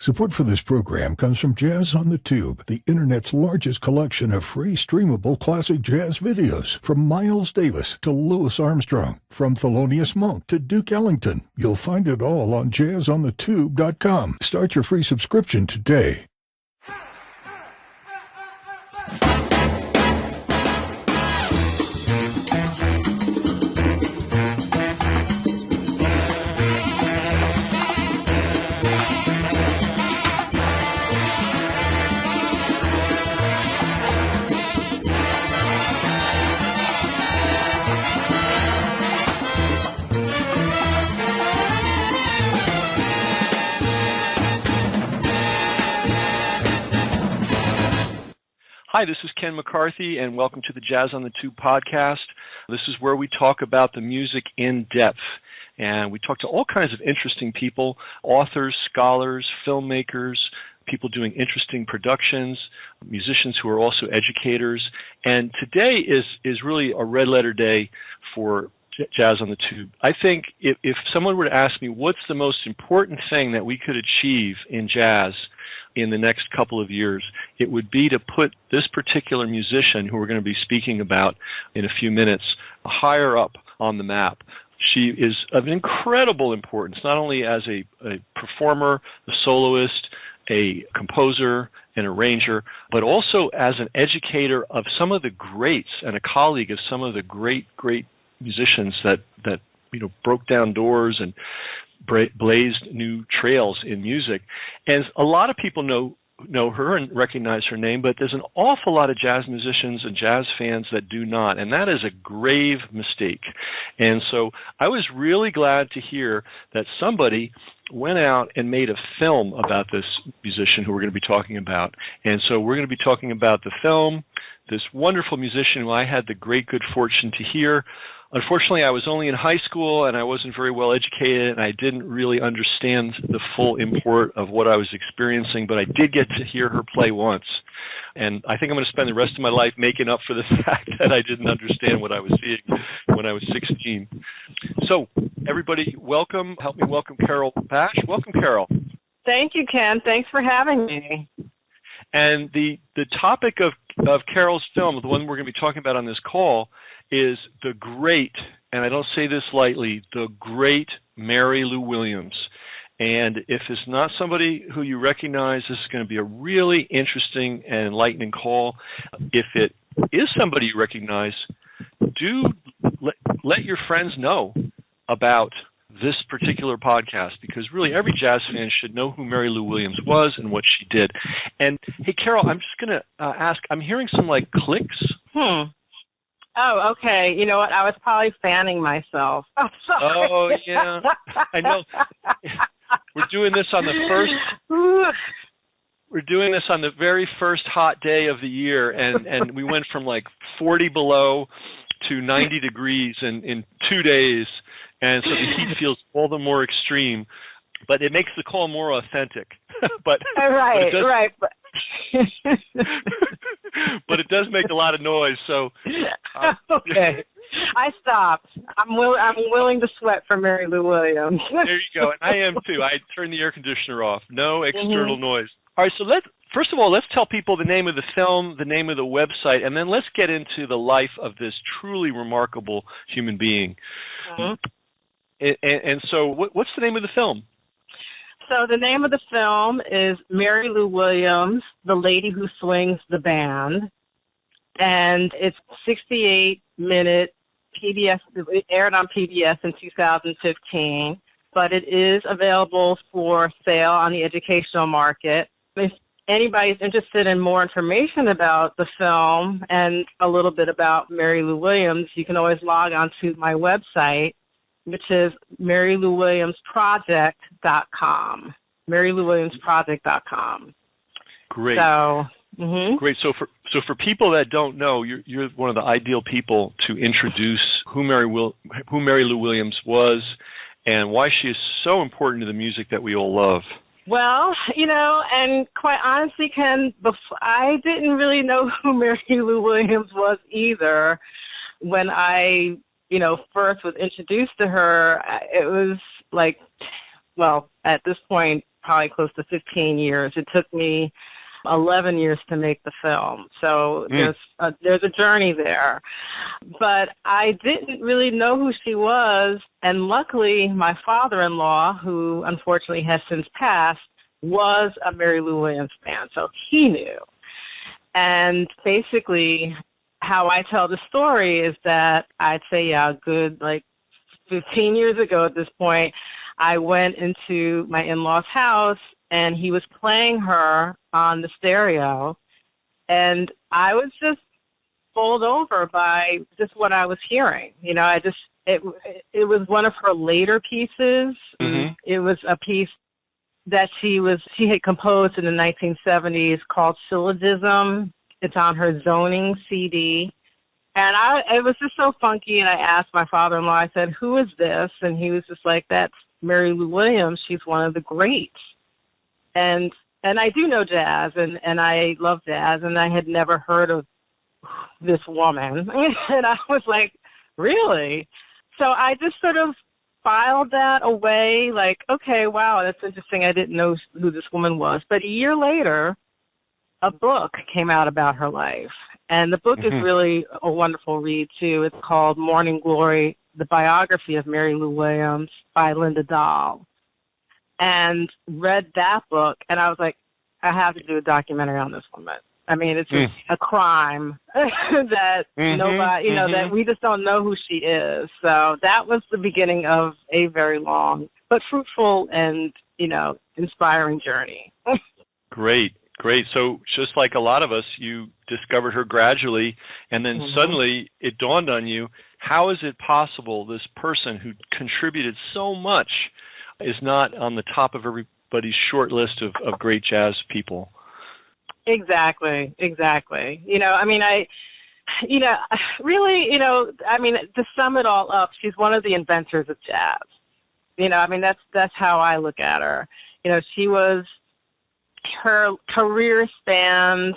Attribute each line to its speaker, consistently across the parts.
Speaker 1: Support for this program comes from Jazz on the Tube, the Internet's largest collection of free streamable classic jazz videos. From Miles Davis to Louis Armstrong, from Thelonious Monk to Duke Ellington. You'll find it all on jazzonthetube.com. Start your free subscription today.
Speaker 2: Hi, this is Ken McCarthy, and welcome to the Jazz on the Tube podcast. This is where we talk about the music in depth, and we talk to all kinds of interesting people, authors, scholars, filmmakers, people doing interesting productions, musicians who are also educators. And today is really a red letter day for Jazz on the Tube. I think if someone were to ask me what's the most important thing that we could achieve in jazz in the next couple of years, it would be to put this particular musician, who we're going to be speaking about in a few minutes, higher up on the map. She is of incredible importance, not only as a performer, a soloist, a composer, an arranger, but also as an educator of some of the greats and a colleague of some of the great musicians that broke down doors and blazed new trails in music. And a lot of people know her and recognize her name, but there's an awful lot of jazz musicians and jazz fans that do not, and that is a grave mistake. And so I was really glad to hear that somebody went out and made a film about this musician who we're going to be talking about. And so we're going to be talking about the film, this wonderful musician who I had the great good fortune to hear. Unfortunately, I was only in high school, and I wasn't very well educated, and I didn't really understand the full import of what I was experiencing, but I did get to hear her play once. And I think I'm going to spend the rest of my life making up for the fact that I didn't understand what I was seeing when I was 16. So, everybody, welcome. Help me welcome Carol Bash. Welcome, Carol.
Speaker 3: Thank you, Ken. Thanks for having me.
Speaker 2: And the topic of Carol's film, the one we're going to be talking about on this call, is the great, and I don't say this lightly, the great Mary Lou Williams. And if it's not somebody who you recognize, this is going to be a really interesting and enlightening call. If it is somebody you recognize, do let your friends know about this particular podcast, because really every jazz fan should know who Mary Lou Williams was and what she did. And hey, Carol, I'm just going to ask, I'm hearing some like clicks.
Speaker 3: Oh, okay. You know what? I was probably fanning myself. I'm sorry.
Speaker 2: Oh, yeah. I know. We're doing this on the very first hot day of the year, and we went from like 40 below to 90 degrees in 2 days, and so the heat feels all the more extreme, but it makes the call more authentic. But
Speaker 3: right.
Speaker 2: But it does make a lot of noise, so
Speaker 3: okay. I stopped. I'm willing to sweat for Mary Lou Williams.
Speaker 2: There you go, and I am too. I turned the air conditioner off. No external noise. All right, so first of all, let's tell people the name of the film, the name of the website, and then let's get into the life of this truly remarkable human being. And so, what's the name of the film?
Speaker 3: So the name of the film is Mary Lou Williams, The Lady Who Swings the Band, and it's 68-minute PBS. It aired on PBS in 2015, but it is available for sale on the educational market. If anybody's interested in more information about the film and a little bit about Mary Lou Williams, you can always log on to my website, which is MaryLouWilliamsProject.com. MaryLouWilliamsProject.com.
Speaker 2: Great.
Speaker 3: So,
Speaker 2: Great. So for people that don't know, you're one of the ideal people to introduce who Mary Lou Williams was and why she is so important to the music that we all love.
Speaker 3: Well, and quite honestly, Ken, I didn't really know who Mary Lou Williams was either. When I first was introduced to her, it was like, well, at this point, probably close to 15 years. It took me 11 years to make the film. So there's a journey there. But I didn't really know who she was, and luckily my father-in-law, who unfortunately has since passed, was a Mary Lou Williams fan, so he knew. And basically how I tell the story is that I'd say, yeah, good, like 15 years ago at this point, I went into my in-law's house, and he was playing her on the stereo, and I was just bowled over by just what I was hearing. You know, it was one of her later pieces.
Speaker 2: Mm-hmm.
Speaker 3: It was a piece that she had composed in the 1970s called Syllogism. It's on her Zoning CD. And it was just so funky, and I asked my father-in-law, I said, who is this? And he was just like, that's Mary Lou Williams. She's one of the greats. And I do know jazz, and I love jazz, and I had never heard of this woman. And I was like, really? So I just sort of filed that away, like, okay, wow, that's interesting. I didn't know who this woman was. But a year later, a book came out about her life. And the book is really a wonderful read, too. It's called Morning Glory, The Biography of Mary Lou Williams by Linda Dahl. And read that book, and I was like, I have to do a documentary on this woman. I mean, it's just a crime that nobody, that we just don't know who she is. So that was the beginning of a very long but fruitful and, inspiring journey.
Speaker 2: Great. So just like a lot of us, you discovered her gradually, and then suddenly it dawned on you, how is it possible this person who contributed so much is not on the top of everybody's short list of great jazz people?
Speaker 3: Exactly. To sum it all up, she's one of the inventors of jazz. That's how I look at her. Her career spans,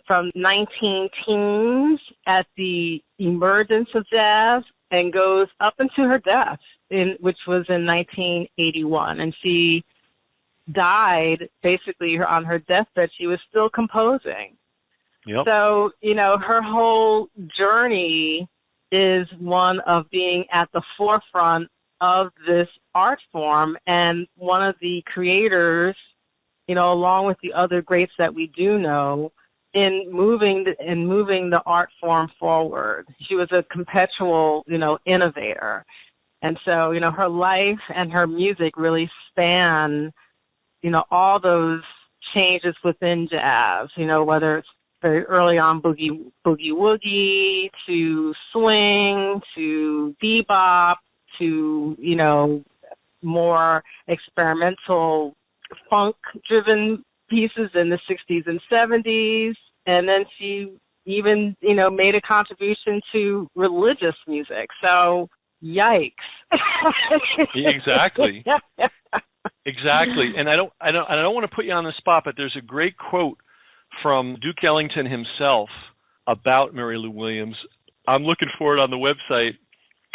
Speaker 3: from 19 teens at the emergence of jazz and goes up into her death, which was in 1981. And she died basically on her deathbed. She was still composing.
Speaker 2: Yep.
Speaker 3: So, her whole journey is one of being at the forefront of this art form, and one of the creators, along with the other greats that we do know, in moving the art form forward. She was a perpetual, innovator. And so, her life and her music really span, all those changes within jazz, whether it's very early on boogie woogie, to swing, to bebop, to, more experimental funk-driven pieces in the 60s and 70s. And then she even, made a contribution to religious music. So, yikes.
Speaker 2: Exactly. Exactly. And I don't want to put you on the spot, but there's a great quote from Duke Ellington himself about Mary Lou Williams. I'm looking for it on the website.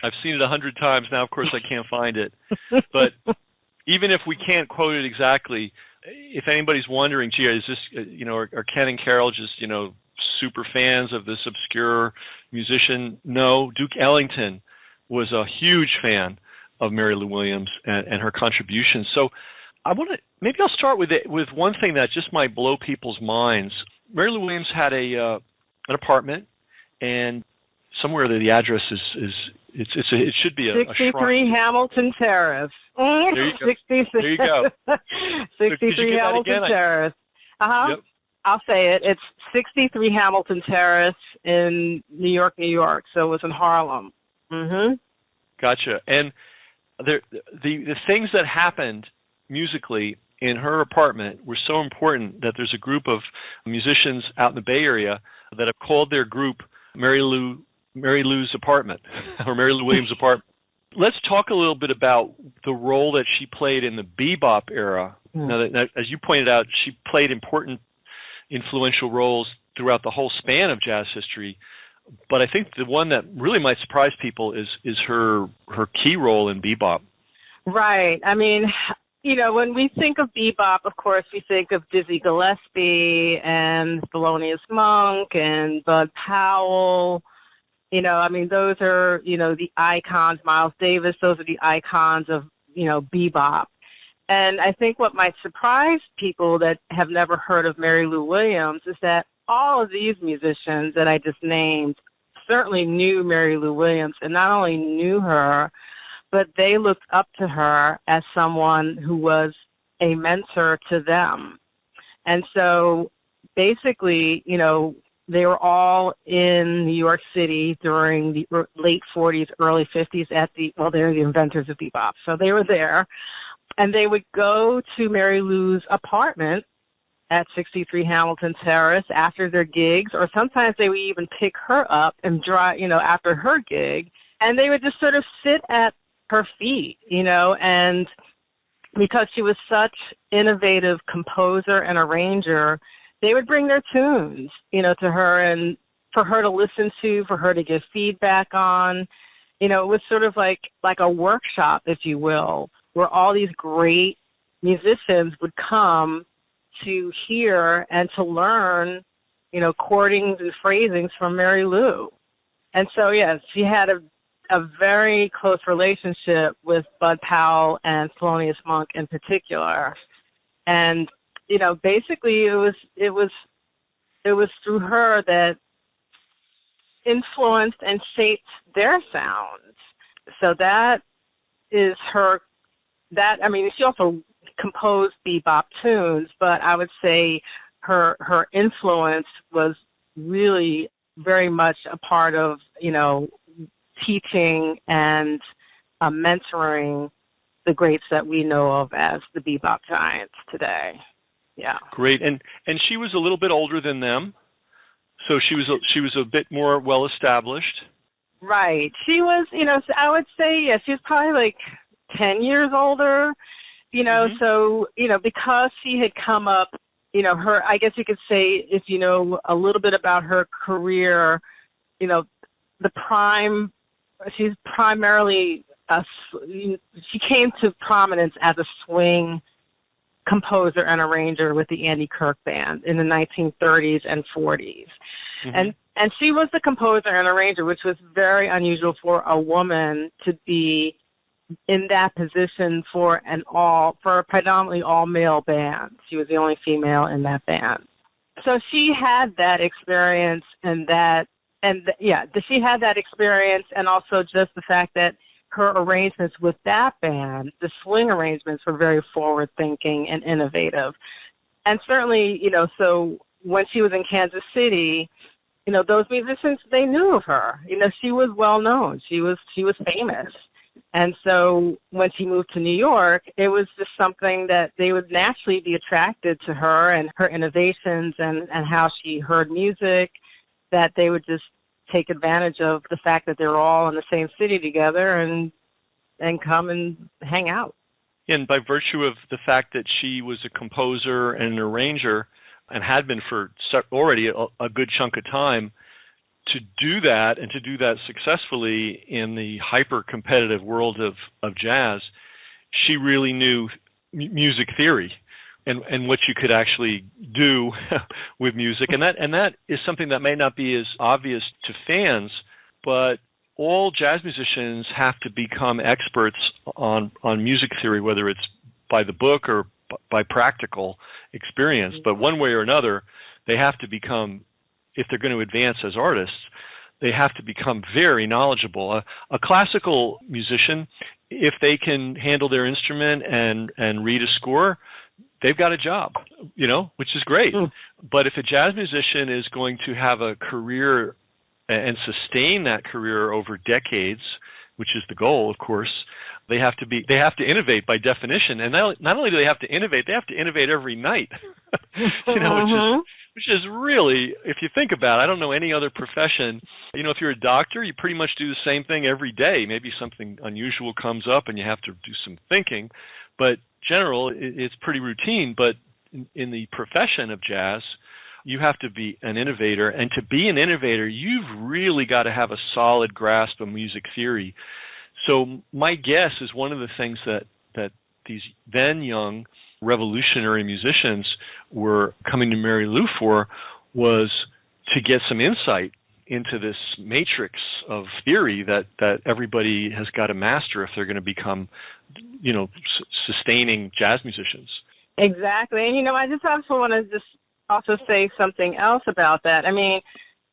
Speaker 2: I've seen it 100 times now. Of course, I can't find it. But even if we can't quote it exactly, if anybody's wondering, gee, is this, are Ken and Carol just, super fans of this obscure musician? No, Duke Ellington was a huge fan of Mary Lou Williams and her contributions. So maybe I'll start with one thing that just might blow people's minds. Mary Lou Williams had an apartment, and somewhere the address it should be a
Speaker 3: 63
Speaker 2: shrine.
Speaker 3: Hamilton Terrace.
Speaker 2: There you go.
Speaker 3: 66.
Speaker 2: There you go.
Speaker 3: 63 Hamilton Terrace.
Speaker 2: Yep.
Speaker 3: I'll say it. It's 63 Hamilton Terrace in New York, New York. So it was in Harlem. Mm-hmm.
Speaker 2: Gotcha. And the things that happened musically in her apartment were so important that there's a group of musicians out in the Bay Area that have called their group Mary Lou's apartment, or Mary Lou Williams' apartment. Let's talk a little bit about the role that she played in the bebop era. Now, as you pointed out, she played important, influential roles throughout the whole span of jazz history. But I think the one that really might surprise people is her key role in bebop.
Speaker 3: Right. I mean, When we think of bebop, of course, we think of Dizzy Gillespie and Thelonious Monk and Bud Powell. Those are, the icons, Miles Davis, those are the icons of, bebop. And I think what might surprise people that have never heard of Mary Lou Williams is that all of these musicians that I just named certainly knew Mary Lou Williams, and not only knew her, but they looked up to her as someone who was a mentor to them. And so basically, they were all in New York City during the late 40s, early 50s they're the inventors of bebop. So they were there, and they would go to Mary Lou's apartment at 63 Hamilton Terrace after their gigs, or sometimes they would even pick her up and drive, after her gig, and they would just sort of sit at her feet, and because she was such innovative composer and arranger, they would bring their tunes, to her and for her to listen to, for her to give feedback on. It was sort of like a workshop, if you will, where all these great musicians would come to hear and to learn, chordings and phrasings from Mary Lou. And so, yes, she had a very close relationship with Bud Powell and Thelonious Monk in particular. And, basically it was through her that influenced and shaped their sounds. So that is she also composed bebop tunes, but I would say her influence was really very much a part of, teaching and mentoring the greats that we know of as the bebop giants today. Yeah.
Speaker 2: Great. And she was a little bit older than them, so she was a bit more well established.
Speaker 3: Right. She was, I would say, she was probably like 10 years older, so, because she had come up, I guess you could say, if you know a little bit about her career, she's primarily, she came to prominence as a swing composer and arranger with the Andy Kirk Band in the 1930s and 40s. Mm-hmm. And she was the composer and arranger, which was very unusual for a woman to be in that position for a predominantly all-male band. She was the only female in that band. So she had that experience she had that experience, and also just the fact that her arrangements with that band, the swing arrangements, were very forward-thinking and innovative. And certainly, so when she was in Kansas City, those musicians, they knew of her. She was well-known. She was famous. And so when she moved to New York, it was just something that they would naturally be attracted to her and her innovations and how she heard music, that they would just take advantage of the fact that they were all in the same city together and come and hang out.
Speaker 2: And by virtue of the fact that she was a composer and an arranger and had been for already a good chunk of time, to do that and to do that successfully in the hyper-competitive world of jazz, she really knew music theory and what you could actually do with music. And that is something that may not be as obvious to fans, but all jazz musicians have to become experts on music theory, whether it's by the book or by practical experience. But one way or another, they have to become, if they're going to advance as artists, they have to become very knowledgeable. A classical musician, if they can handle their instrument and read a score, they've got a job, which is great. But if a jazz musician is going to have a career and sustain that career over decades, which is the goal, of course, they have to innovate by definition. And not only do they have to innovate every night, which is really, if you think about it, I don't know any other profession. If you're a doctor, you pretty much do the same thing every day. Maybe something unusual comes up and you have to do some thinking, but general, it's pretty routine. But in the profession of jazz, you have to be an innovator. And to be an innovator, you've really got to have a solid grasp of music theory. So my guess is one of the things that these then young revolutionary musicians were coming to Mary Lou for was to get some insight into this matrix of theory that everybody has got to master if they're going to become, sustaining jazz musicians.
Speaker 3: Exactly. And, I just also want to just also say something else about that. I mean,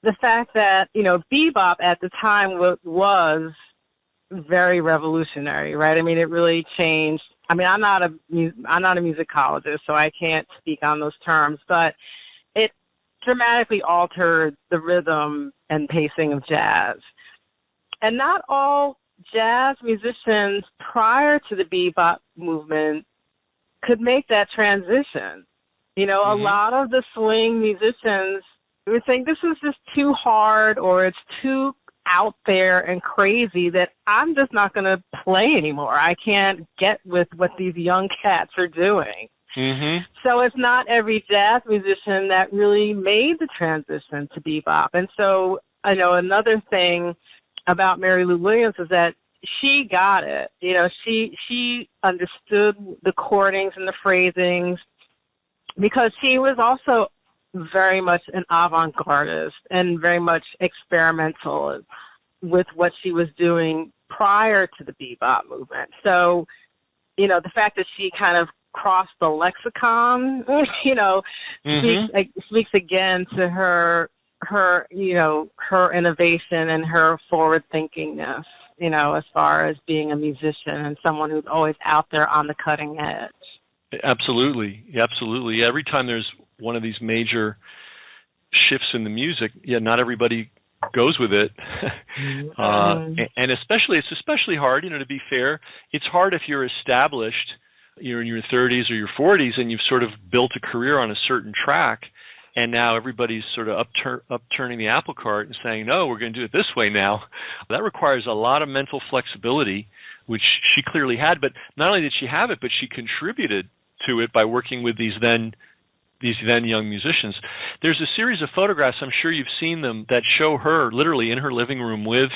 Speaker 3: the fact that, bebop at the time was very revolutionary, right? I mean, it really changed. I mean, I'm not a musicologist, so I can't speak on those terms, but it dramatically altered the rhythm and pacing of jazz. And not all jazz musicians prior to the bebop movement could make that transition. A lot of the swing musicians would think this is just too hard or it's too out there and crazy that I'm just not going to play anymore. I can't get with what these young cats are doing.
Speaker 2: Mm-hmm.
Speaker 3: So it's not every jazz musician that really made the transition to bebop. And so I know another thing about Mary Lou Williams is that she got it. She understood the chordings and the phrasings because she was also very much an avant-gardist and very much experimental with what she was doing prior to the bebop movement. So, the fact that she kind of crossed the lexicon, speaks again to her innovation and her forward-thinkingness, as far as being a musician and someone who's always out there on the cutting edge.
Speaker 2: Absolutely. Absolutely. Every time there's one of these major shifts in the music, not everybody goes with it. And it's especially hard, to be fair. It's hard if you're established, you're in your 30s or your 40s, and you've sort of built a career on a certain track, and now everybody's sort of upturning the apple cart and saying, no, we're going to do it this way now. That requires a lot of mental flexibility, which she clearly had. But not only did she have it, but she contributed to it by working with these then young musicians. There's a series of photographs, I'm sure you've seen them, that show her literally in her living room with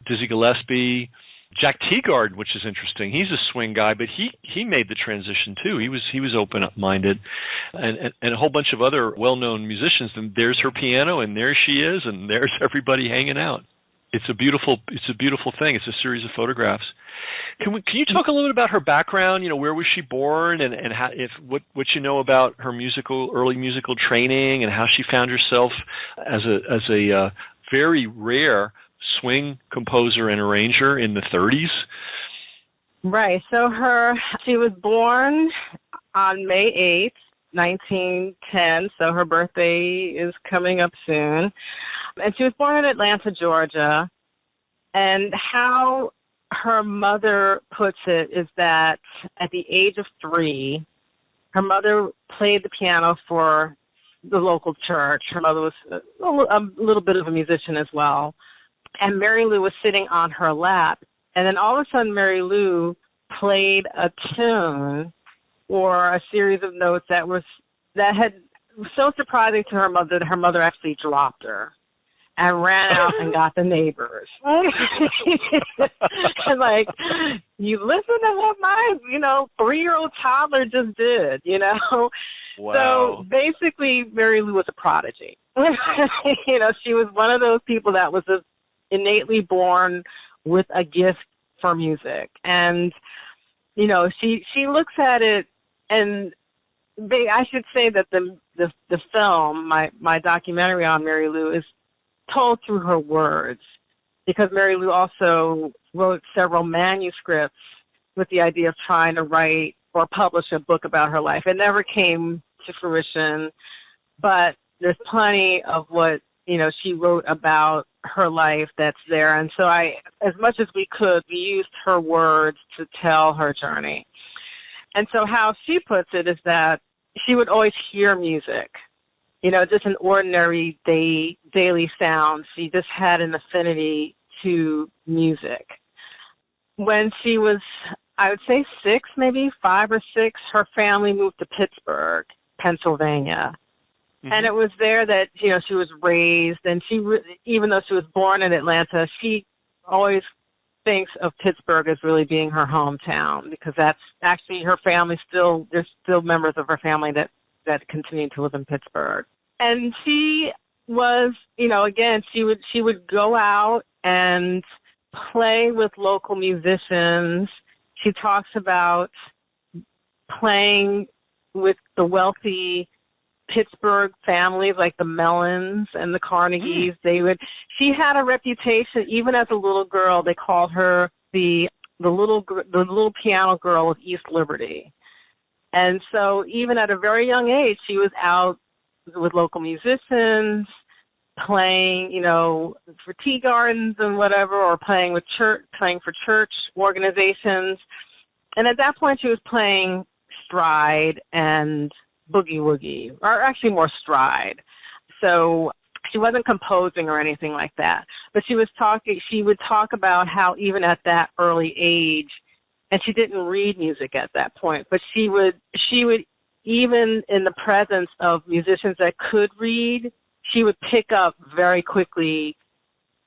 Speaker 2: Dizzy Gillespie, Jack Teagard, which is interesting. He's a swing guy, but he made the transition too. He was open-minded, and a whole bunch of other well-known musicians. And there's her piano, and there she is, and there's everybody hanging out. It's a beautiful thing. It's a series of photographs. Can you talk a little bit about her background? Where was she born, and how, what you know about her early musical training, and how she found herself as a very rare swing composer and arranger in the 30s?
Speaker 3: Right. So she was born on May 8th, 1910. So her birthday is coming up soon, and she was born in Atlanta, Georgia. And how her mother puts it is that at the age of 3, her mother played the piano for the local church. Her mother was a little bit of a musician as well. And Mary Lou was sitting on her lap. And then all of a sudden, Mary Lou played a tune or a series of notes that was so surprising to her mother that her mother actually dropped her and ran out and got the neighbors. And like, you listen to what my, 3-year-old toddler just did, Wow. So basically, Mary Lou was a prodigy. She was one of those people that was just innately born with a gift for music. And, she looks at it, and I should say that the film, my documentary on Mary Lou, is told through her words, because Mary Lou also wrote several manuscripts with the idea of trying to write or publish a book about her life. It never came to fruition, but there's plenty of what, she wrote about her life that's there. And so as much as we could, we used her words to tell her journey. And so how she puts it is that she would always hear music, just an ordinary daily sound. She just had an affinity to music. When she was, I would say 6, maybe 5 or 6, her family moved to Pittsburgh, Pennsylvania. Mm-hmm. And it was there that, she was raised, and even though she was born in Atlanta, she always thinks of Pittsburgh as really being her hometown, because that's actually her family there's still members of her family that continue to live in Pittsburgh. And she was, again, she would go out and play with local musicians. She talks about playing with the wealthy Pittsburgh families like the Mellons and the Carnegies. She had a reputation, even as a little girl. They called her the little piano girl of East Liberty. And so even at a very young age, she was out with local musicians, playing, for tea gardens and whatever, or playing for church organizations. And at that point, she was playing stride and boogie woogie, or actually more stride. So she wasn't composing or anything like that. But she would talk about how even at that early age, and she didn't read music at that point, but she would even in the presence of musicians that could read, she would pick up very quickly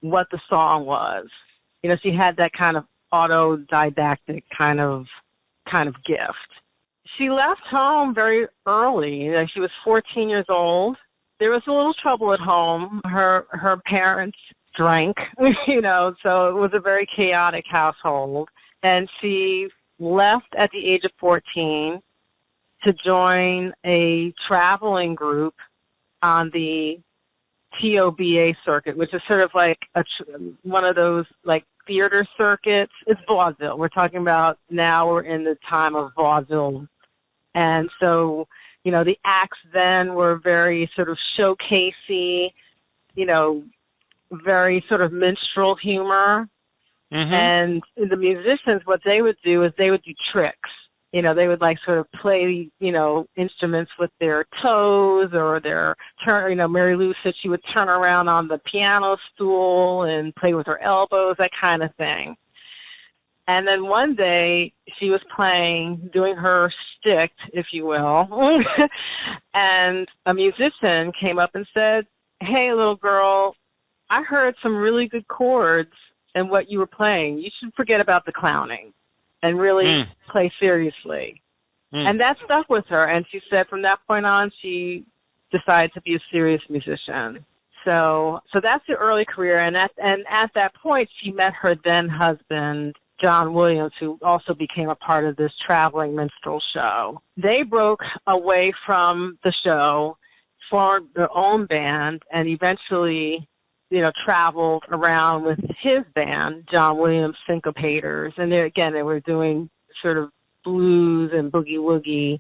Speaker 3: what the song was. She had that kind of autodidactic kind of gift. She left home very early. She was 14 years old. There was a little trouble at home. Her parents drank, so it was a very chaotic household. And she left at the age of 14 to join a traveling group on the TOBA circuit, which is sort of like one of those like theater circuits. It's vaudeville. We're talking about now we're in the time of vaudeville. And so, the acts then were very sort of showcasey, very sort of minstrel humor. Mm-hmm. And the musicians, what they would do is they would do tricks. They would like sort of play, instruments with their toes or their turn. Mary Lou said she would turn around on the piano stool and play with her elbows, that kind of thing. And then one day she was doing her shtick, if you will, and a musician came up and said, "Hey, little girl, I heard some really good chords in what you were playing. You should forget about the clowning and really play seriously." And that stuck with her. And she said from that point on, she decided to be a serious musician. So that's her early career. And at that point, she met her then husband, John Williams, who also became a part of this traveling minstrel show. They broke away from the show, formed their own band, and eventually traveled around with his band, John Williams Syncopators. And they were doing sort of blues and boogie woogie.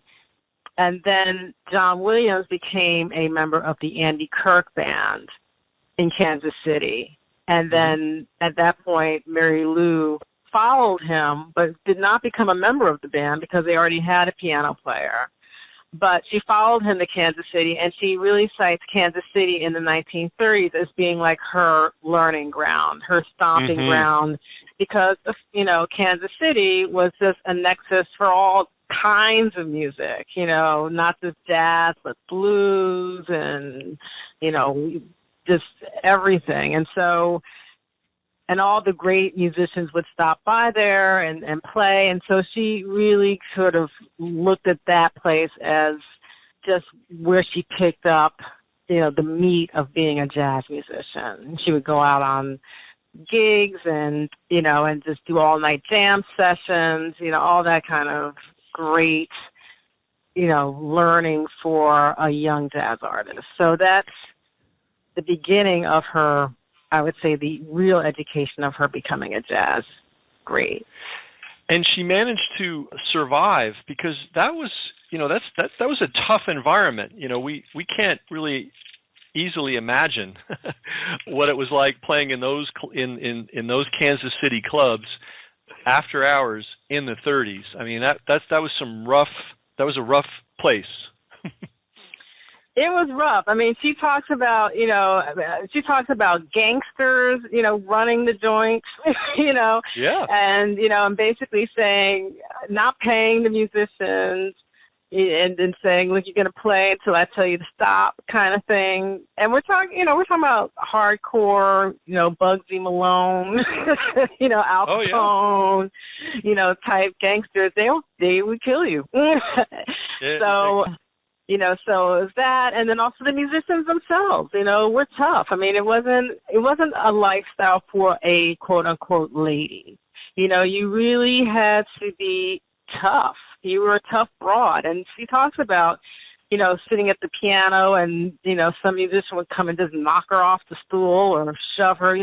Speaker 3: And then John Williams became a member of the Andy Kirk Band in Kansas City. And then at that point, Mary Lou followed him, but did not become a member of the band because they already had a piano player. But she followed him to Kansas City, and she really cites Kansas City in the 1930s as being like her learning ground, her stomping ground, because, Kansas City was just a nexus for all kinds of music, not just jazz, but blues and, just everything. And so, and all the great musicians would stop by there and play. And so she really sort of looked at that place as just where she picked up, the meat of being a jazz musician. She would go out on gigs and, and just do all-night jam sessions, all that kind of great, learning for a young jazz artist. So that's the beginning of her, I would say, the real education of her becoming a jazz great.
Speaker 2: And she managed to survive because that was, that was a tough environment. We can't really easily imagine what it was like playing in those in those Kansas City clubs after hours in the 30s. I mean, that was a rough place.
Speaker 3: It was rough. I mean, she talks about, gangsters, running the joints,
Speaker 2: Yeah.
Speaker 3: and, and basically saying, not paying the musicians, and then saying, look, you're going to play until I tell you to stop kind of thing. And we're talking about hardcore, Bugsy Malone, Al Capone, type gangsters. They would kill you. So it was that, and then also the musicians themselves, were tough. I mean, it wasn't a lifestyle for a quote unquote lady. You really had to be tough. You were a tough broad. And she talks about, sitting at the piano and, some musician would come and just knock her off the stool or shove her,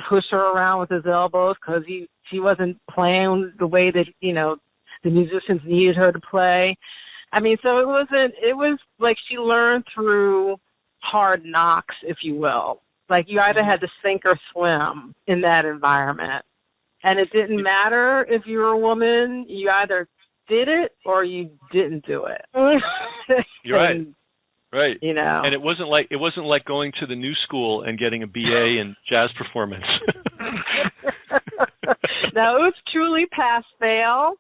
Speaker 3: push her around with his elbows because she wasn't playing the way that, the musicians needed her to play. I mean, so it was like she learned through hard knocks, if you will. Like you either had to sink or swim in that environment. And it didn't matter if you were a woman, you either did it or you didn't do it.
Speaker 2: You're right. Right.
Speaker 3: And
Speaker 2: it wasn't like going to the new school and getting a BA in jazz performance.
Speaker 3: No, it was truly pass-fail.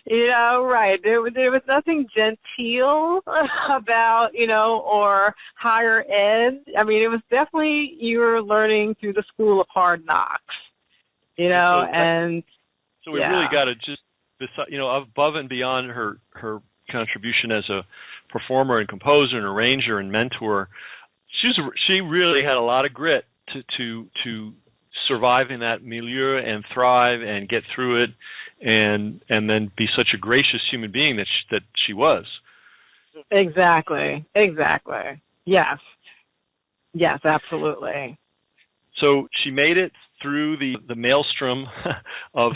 Speaker 3: Right. There was nothing genteel about, or higher ed. I mean, it was definitely you were learning through the school of hard knocks, and
Speaker 2: so we really got to just, above and beyond her contribution as a performer and composer and arranger and mentor, she really had a lot of grit to survive in that milieu and thrive and get through it, and then be such a gracious human being that she was.
Speaker 3: Exactly. Yes, absolutely.
Speaker 2: So she made it through the maelstrom of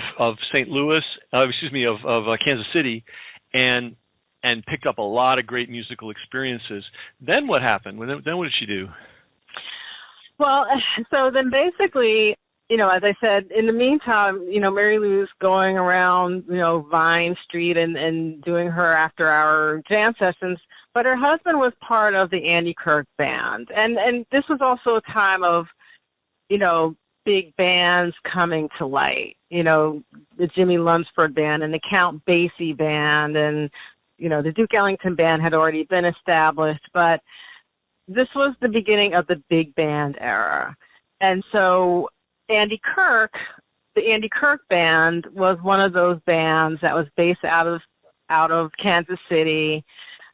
Speaker 2: St. Louis, of Kansas City, and picked up a lot of great musical experiences. Then what happened? Then what did she do?
Speaker 3: Well, so then basically, as I said, in the meantime, Mary Lou's going around, Vine Street and doing her after-hour jam sessions, but her husband was part of the Andy Kirk Band. And this was also a time of, big bands coming to light, the Jimmy Lunsford Band and the Count Basie Band, and, the Duke Ellington Band had already been established, but this was the beginning of the big band era. And so the Andy Kirk Band was one of those bands that was based out of Kansas City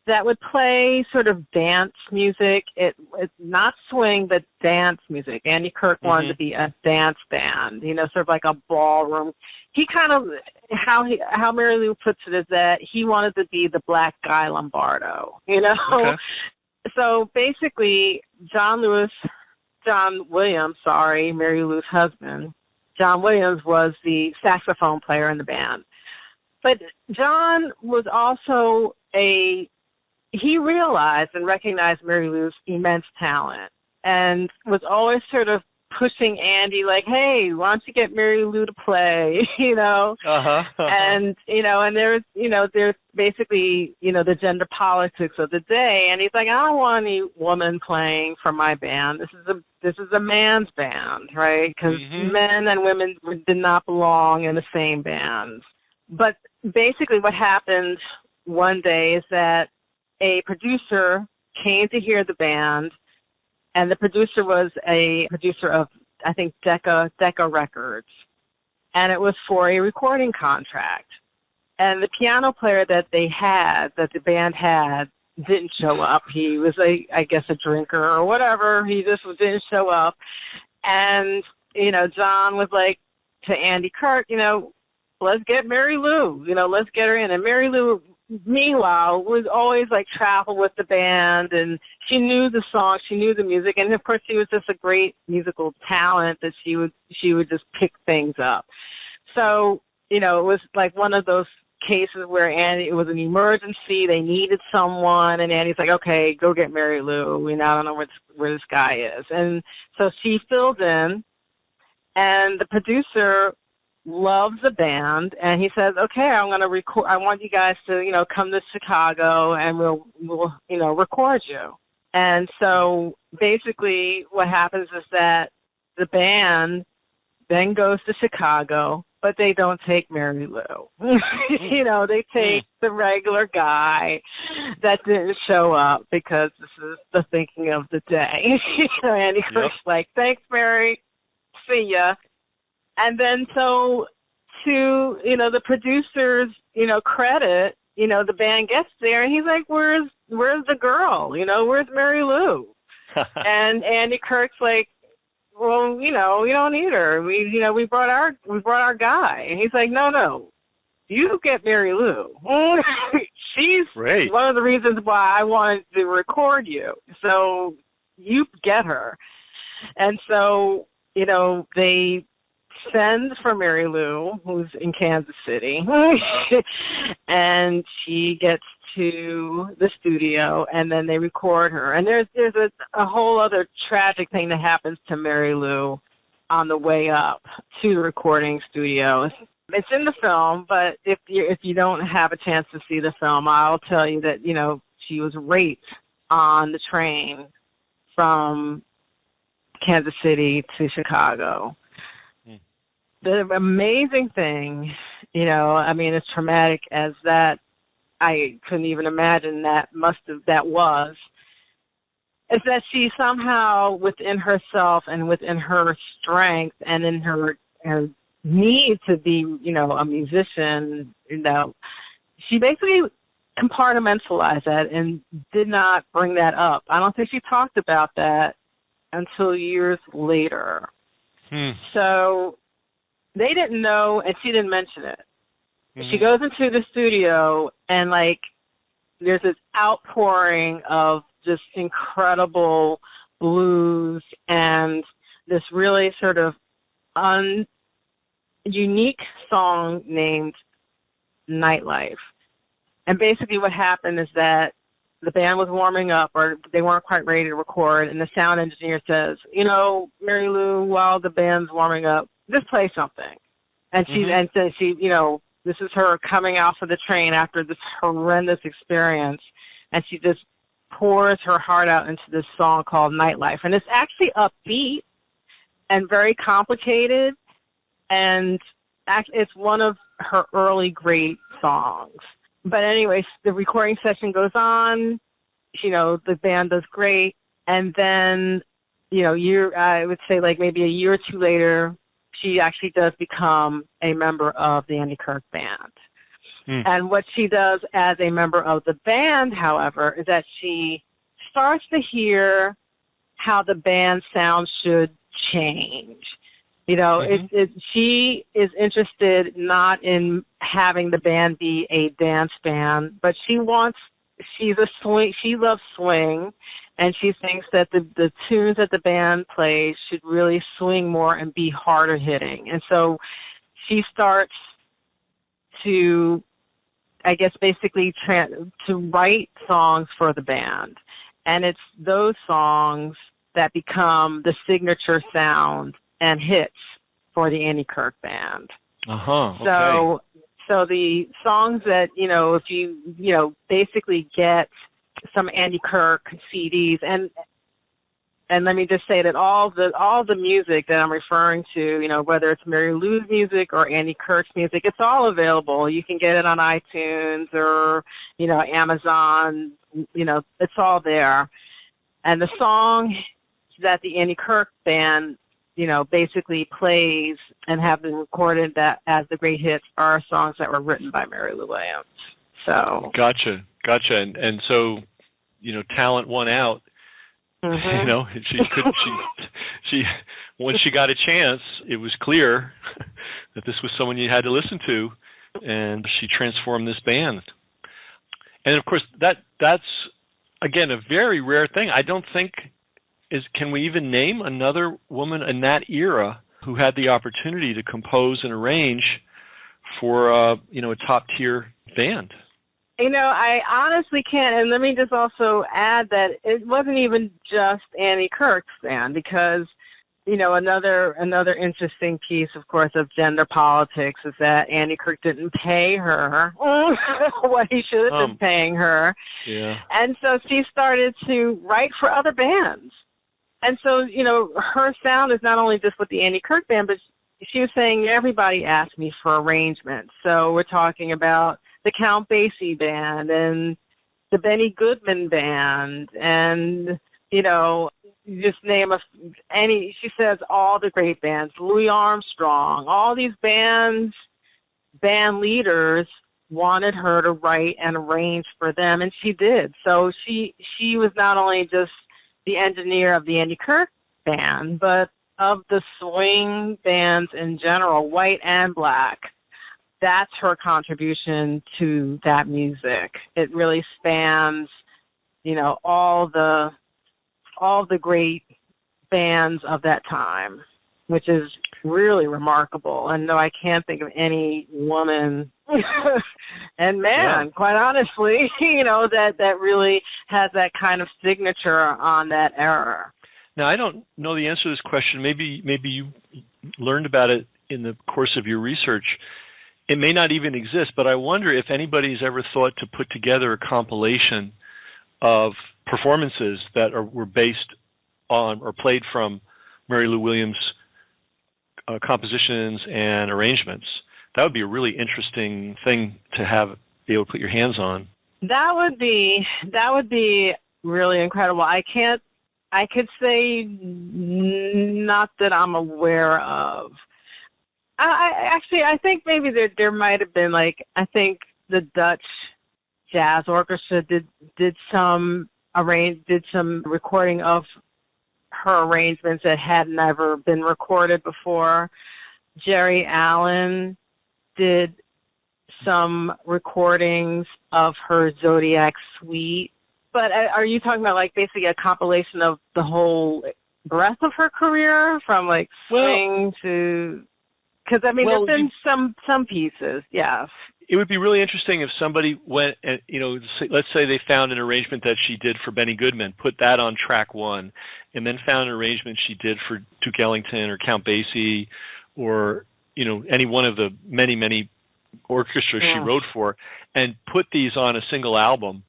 Speaker 3: that would play sort of dance music. It's not swing, but dance music. Andy Kirk wanted to be a dance band, sort of like a ballroom. He kind of, how Mary Lou puts it is that he wanted to be the Black Guy Lombardo, Okay. So basically, John Williams, Mary Lou's husband, John Williams was the saxophone player in the band. But John was also he realized and recognized Mary Lou's immense talent and was always sort of pushing Andy like, hey, why don't you get Mary Lou to play, And, and there's basically, the gender politics of the day. And he's like, I don't want any woman playing for my band. This is a man's band, right? Because men and women did not belong in the same bands. But basically what happened one day is that a producer came to hear the band, and the producer was a producer of, I think, Decca Records, and it was for a recording contract. And the piano player that the band had, didn't show up. He was I guess a drinker or whatever. He just didn't show up. And, John was like to Andy Kirk, let's get Mary Lou, let's get her in. And Mary Lou, meanwhile, would always travel with the band, and she knew the songs, she knew the music, and of course she was just a great musical talent that she would just pick things up. So, it was like one of those cases where it was an emergency, they needed someone, and Andy's like, okay, go get Mary Lou, I don't know where this guy is. And so she filled in, and the producer loves the band, and he says, okay, I'm going to record, I want you guys to, come to Chicago, and we'll record you. And so basically what happens is that the band then goes to Chicago, but they don't take Mary Lou. They take the regular guy that didn't show up because this is the thinking of the day. Andy Kirk's like, thanks, Mary. See ya. And then so to, the producers, credit, the band gets there and he's like, where's the girl? Where's Mary Lou? And Andy Kirk's like, well, we don't need her. We brought our guy. And he's like, no, you get Mary Lou. She's
Speaker 2: Great.
Speaker 3: One of the reasons why I wanted to record you. So you get her. And so, they send for Mary Lou, who's in Kansas City, and she gets to the studio, and then they record her. And there's a whole other tragic thing that happens to Mary Lou on the way up to the recording studio. It's in the film, but if you don't have a chance to see the film, I'll tell you that, she was raped on the train from Kansas City to Chicago. The amazing thing, as traumatic as that, I couldn't even imagine that was, is that she somehow within herself and within her strength and in her need to be, a musician, she basically compartmentalized that and did not bring that up. I don't think she talked about that until years later. So they didn't know, and she didn't mention it. She goes into the studio, and, there's this outpouring of just incredible blues and this really sort of unique song named Nightlife. And basically what happened is that the band was warming up, or they weren't quite ready to record, and the sound engineer says, Mary Lou, while the band's warming up, just play something. And she, this is her coming off of the train after this horrendous experience, and she just pours her heart out into this song called Nightlife. And it's actually upbeat and very complicated, and it's one of her early great songs. But anyway, the recording session goes on, the band does great, and then, I would say maybe a year or two later, she actually does become a member of the Andy Kirk Band. And what she does as a member of the band, however, is that she starts to hear how the band sound should change. She is interested not in having the band be a dance band, but she loves swing, and she thinks that the tunes that the band plays should really swing more and be harder hitting. And so she starts to, I guess, basically to write songs for the band. And it's those songs that become the signature sound and hits for the Andy Kirk Band.
Speaker 2: Okay.
Speaker 3: So the songs that, if you, basically get some Andy Kirk CDs, and let me just say that all the music that I'm referring to, whether it's Mary Lou's music or Andy Kirk's music, it's all available. You can get it on iTunes or, Amazon, it's all there. And the song that the Andy Kirk Band, basically plays and have been recorded that as the great hits are songs that were written by Mary Lou Williams. So
Speaker 2: Gotcha. And so, talent won out. She once she got a chance, it was clear that this was someone you had to listen to, and she transformed this band. And of course, that's again a very rare thing. I don't think can we even name another woman in that era who had the opportunity to compose and arrange for a top tier band.
Speaker 3: I honestly can't, and let me just also add that it wasn't even just Andy Kirk's band, because, another interesting piece, of course, of gender politics is that Andy Kirk didn't pay her what he should have been paying her.
Speaker 2: Yeah.
Speaker 3: And so she started to write for other bands. And so, her sound is not only just with the Andy Kirk Band, but she was saying everybody asked me for arrangements. So we're talking about the Count Basie Band and the Benny Goodman Band and, you know, just name any, she says all the great bands, Louis Armstrong, all these bands, band leaders wanted her to write and arrange for them, and she did. So she was not only just the engineer of the Andy Kirk Band, but of the swing bands in general, white and black. That's her contribution to that music. It really spans, you know, all the great bands of that time, which is really remarkable. And no, I can't think of any woman and man, quite honestly, you know, that really has that kind of signature on that era.
Speaker 2: Now, I don't know the answer to this question. Maybe you learned about it in the course of your research. It may not even exist, but I wonder if anybody's ever thought to put together a compilation of performances that were based on or played from Mary Lou Williams' compositions and arrangements. That would be a really interesting thing to be able to put your hands on.
Speaker 3: That would be really incredible. I could say not that I'm aware of. I think maybe there might have been, like, I think the Dutch Jazz Orchestra did some recording of her arrangements that had never been recorded before. Jerry Allen did some recordings of her Zodiac Suite. But are you talking about, like, basically a compilation of the whole breadth of her career, from, like, swing to... Because, I mean, there's been some pieces, yes.
Speaker 2: It would be really interesting if somebody went and, you know, let's say they found an arrangement that she did for Benny Goodman, put that on track one, and then found an arrangement she did for Duke Ellington or Count Basie or, you know, any one of the many, many orchestras she wrote for, and put these on a single album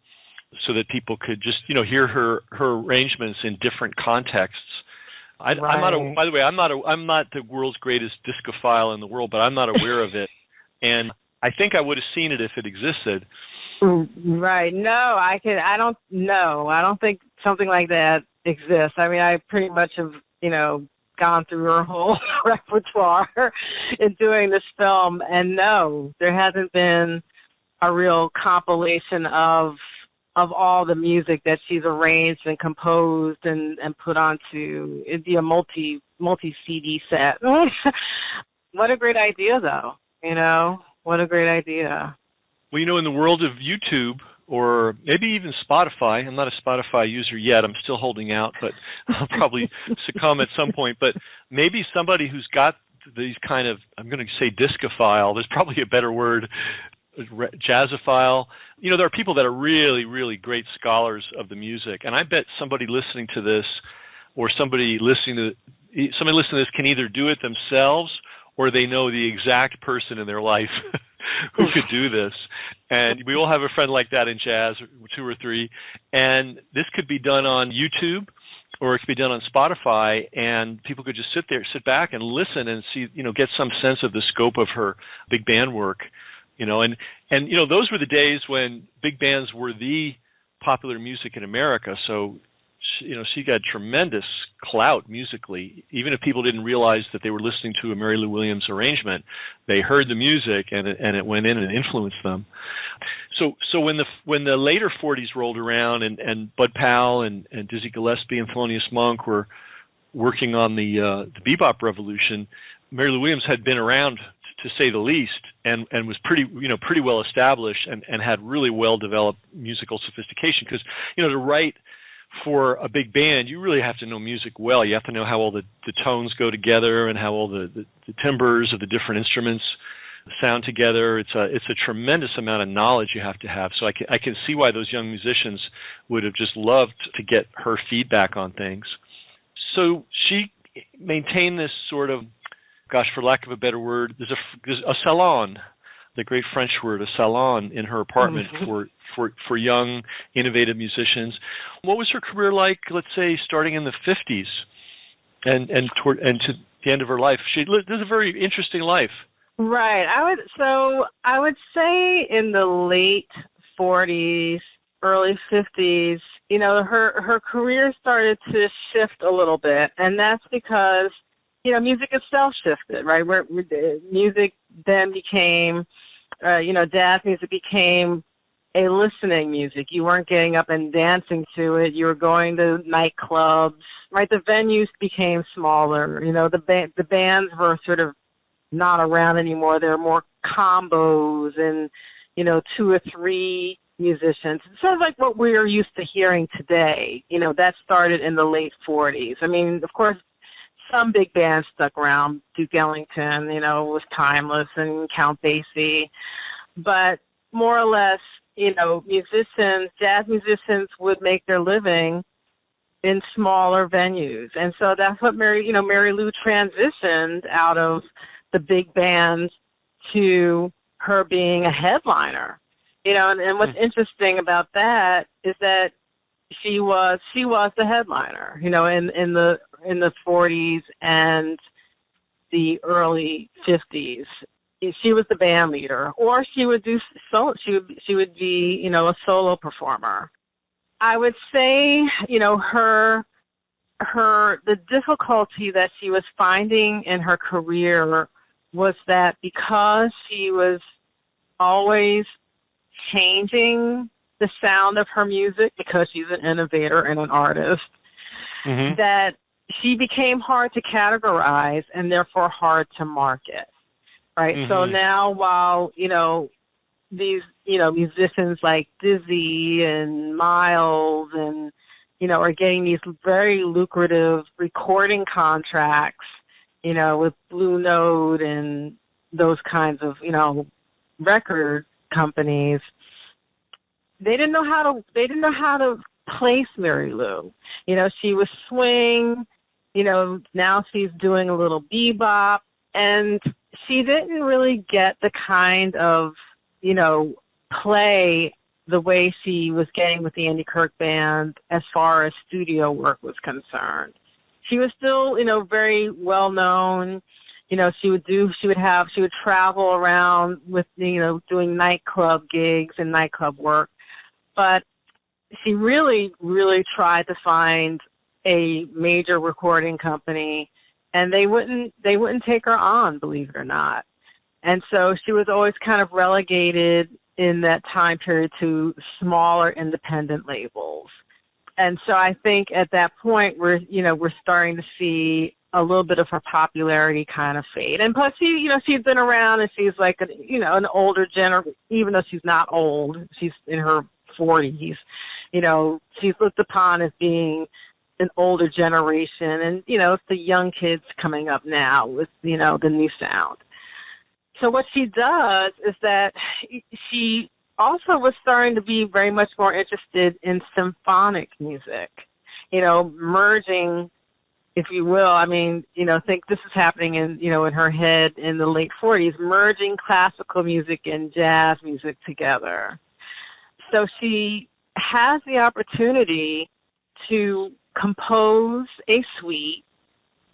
Speaker 2: so that people could just, you know, hear her arrangements in different contexts. By the way, I'm not the world's greatest discophile in the world, but I'm not aware of it, and I think I would have seen it if it existed.
Speaker 3: Right? No, I don't know. I don't think something like that exists. I mean, I pretty much have, you know, gone through her whole repertoire in doing this film, and no, there hasn't been a real compilation of all the music that she's arranged and composed and put onto. It'd be a multi CD set. What a great idea, though. You know, what a great idea.
Speaker 2: Well, you know, in the world of YouTube or maybe even Spotify, I'm not a Spotify user yet. I'm still holding out, but I'll probably succumb at some point. But maybe somebody who's got these kind of, I'm going to say discophile, there's probably a better word, jazzophile. You know, there are people that are really, really great scholars of the music, and I bet somebody listening to this or somebody listening to this can either do it themselves or they know the exact person in their life who could do this. And we all have a friend like that in jazz, 2 or 3, and this could be done on YouTube or it could be done on Spotify, and people could just sit back and listen and see, you know, get some sense of the scope of her big band work. You know, and you know, those were the days when big bands were the popular music in America. So, you know, she got tremendous clout musically. Even if people didn't realize that they were listening to a Mary Lou Williams arrangement, they heard the music and it went in and influenced them. So when the later 40s rolled around and Bud Powell and Dizzy Gillespie and Thelonious Monk were working on the bebop revolution, Mary Lou Williams had been around, to say the least, and was pretty well established and had really well developed musical sophistication. Because, you know, to write for a big band, you really have to know music well. You have to know how all the tones go together and how all the timbres of the different instruments sound together. It's a tremendous amount of knowledge you have to have. So I can see why those young musicians would have just loved to get her feedback on things. So she maintained this sort of, gosh, for lack of a better word, there's a salon, the great French word, a salon, in her apartment for young, innovative musicians. What was her career like, let's say, starting in the 50s and the end of her life. She lived a very interesting life.
Speaker 3: Right. I would say in the late 40s, early 50s, her career started to shift a little bit, and that's because music itself shifted, right? Where music then became, jazz music became a listening music. You weren't getting up and dancing to it. You were going to nightclubs, right? The venues became smaller. The bands were sort of not around anymore. There are more combos and, 2 or 3 musicians. It sounds like what we're used to hearing today. That started in the late 40s. I mean, of course, some big bands stuck around. Duke Ellington, was timeless, and Count Basie. But more or less, jazz musicians would make their living in smaller venues. And so that's what Mary Lou transitioned out of the big bands to her being a headliner. And what's interesting about that is that she was the headliner, in the 40s and the early 50s. She was the band leader, or she would do solo. She would be, a solo performer. I would say, the difficulty that she was finding in her career was that because she was always changing the sound of her music, because she's an innovator and an artist, that she became hard to categorize and therefore hard to market. Right. So now, while, these, musicians like Dizzy and Miles and, are getting these very lucrative recording contracts, with Blue Note and those kinds of, record companies, they didn't know how to place Mary Lou. She was swing, now she's doing a little bebop, and she didn't really get the kind of, play the way she was getting with the Andy Kirk Band as far as studio work was concerned. She was still, very well known. She would travel around with, doing nightclub gigs and nightclub work. But she really, really tried to find a major recording company, and they wouldn't take her on, believe it or not. And so she was always kind of relegated in that time period to smaller independent labels. And so I think at that point we're starting to see a little bit of her popularity kind of fade. And plus she's been around, and she's like an older even though she's not old, she's in her 40s. She's looked upon as being an older generation, and it's the young kids coming up now with the new sound. So what she does is that she also was starting to be very much more interested in symphonic music, merging, if you will. I mean, think this is happening in her head in the late 40s, merging classical music and jazz music together. So she has the opportunity to compose a suite,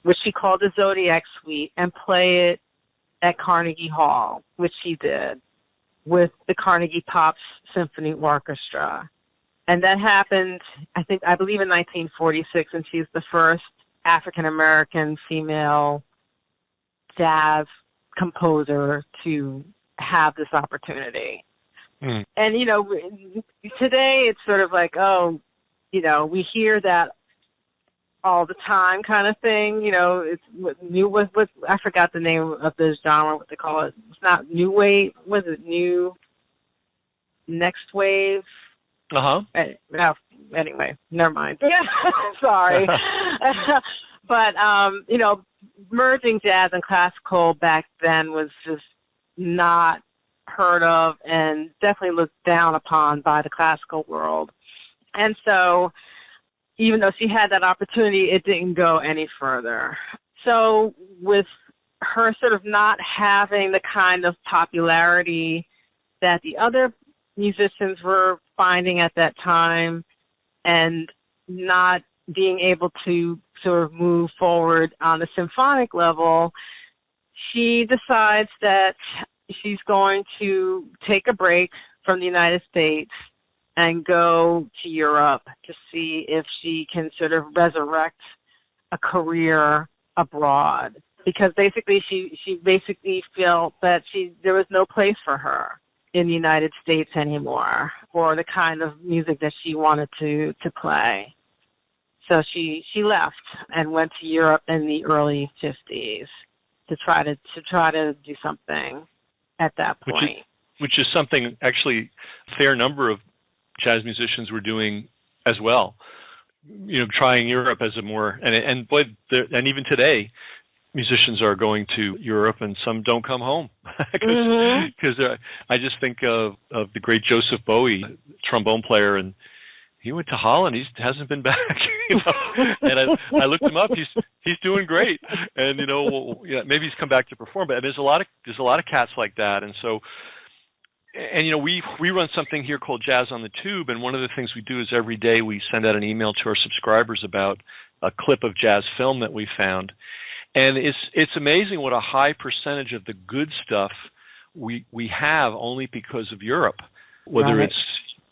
Speaker 3: which she called the Zodiac Suite, and play it at Carnegie Hall, which she did with the Carnegie Pops Symphony Orchestra. And that happened, I believe in 1946, and she's the first African-American female jazz composer to have this opportunity. And, today it's sort of like, we hear that all the time kind of thing. It's new. I forgot the name of this genre, what they call it. It's not new wave. Was it new? Next wave? Anyway, never mind. Sorry. But, merging jazz and classical back then was just not heard of, and definitely looked down upon by the classical world. And so even though she had that opportunity, it didn't go any further. So with her sort of not having the kind of popularity that the other musicians were finding at that time, and not being able to sort of move forward on the symphonic level, she decides that she's going to take a break from the United States and go to Europe to see if she can sort of resurrect a career abroad. Because basically she basically felt that there was no place for her in the United States anymore for the kind of music that she wanted to play. So she left and went to Europe in the early 50s to try to do something at that point.
Speaker 2: Which is something actually a fair number of jazz musicians were doing as well. You know, trying Europe as a more and even today, musicians are going to Europe and some don't come home because I just think of the great Joseph Bowie, trombone player, and he went to Holland. He hasn't been back. You know? And I looked him up. He's doing great, and you know, maybe he's come back to perform. But there's a lot of cats like that, and so. And, you know, we run something here called Jazz on the Tube, and one of the things we do is every day we send out an email to our subscribers about a clip of jazz film that we found. And it's amazing what a high percentage of the good stuff we have only because of Europe, whether it's,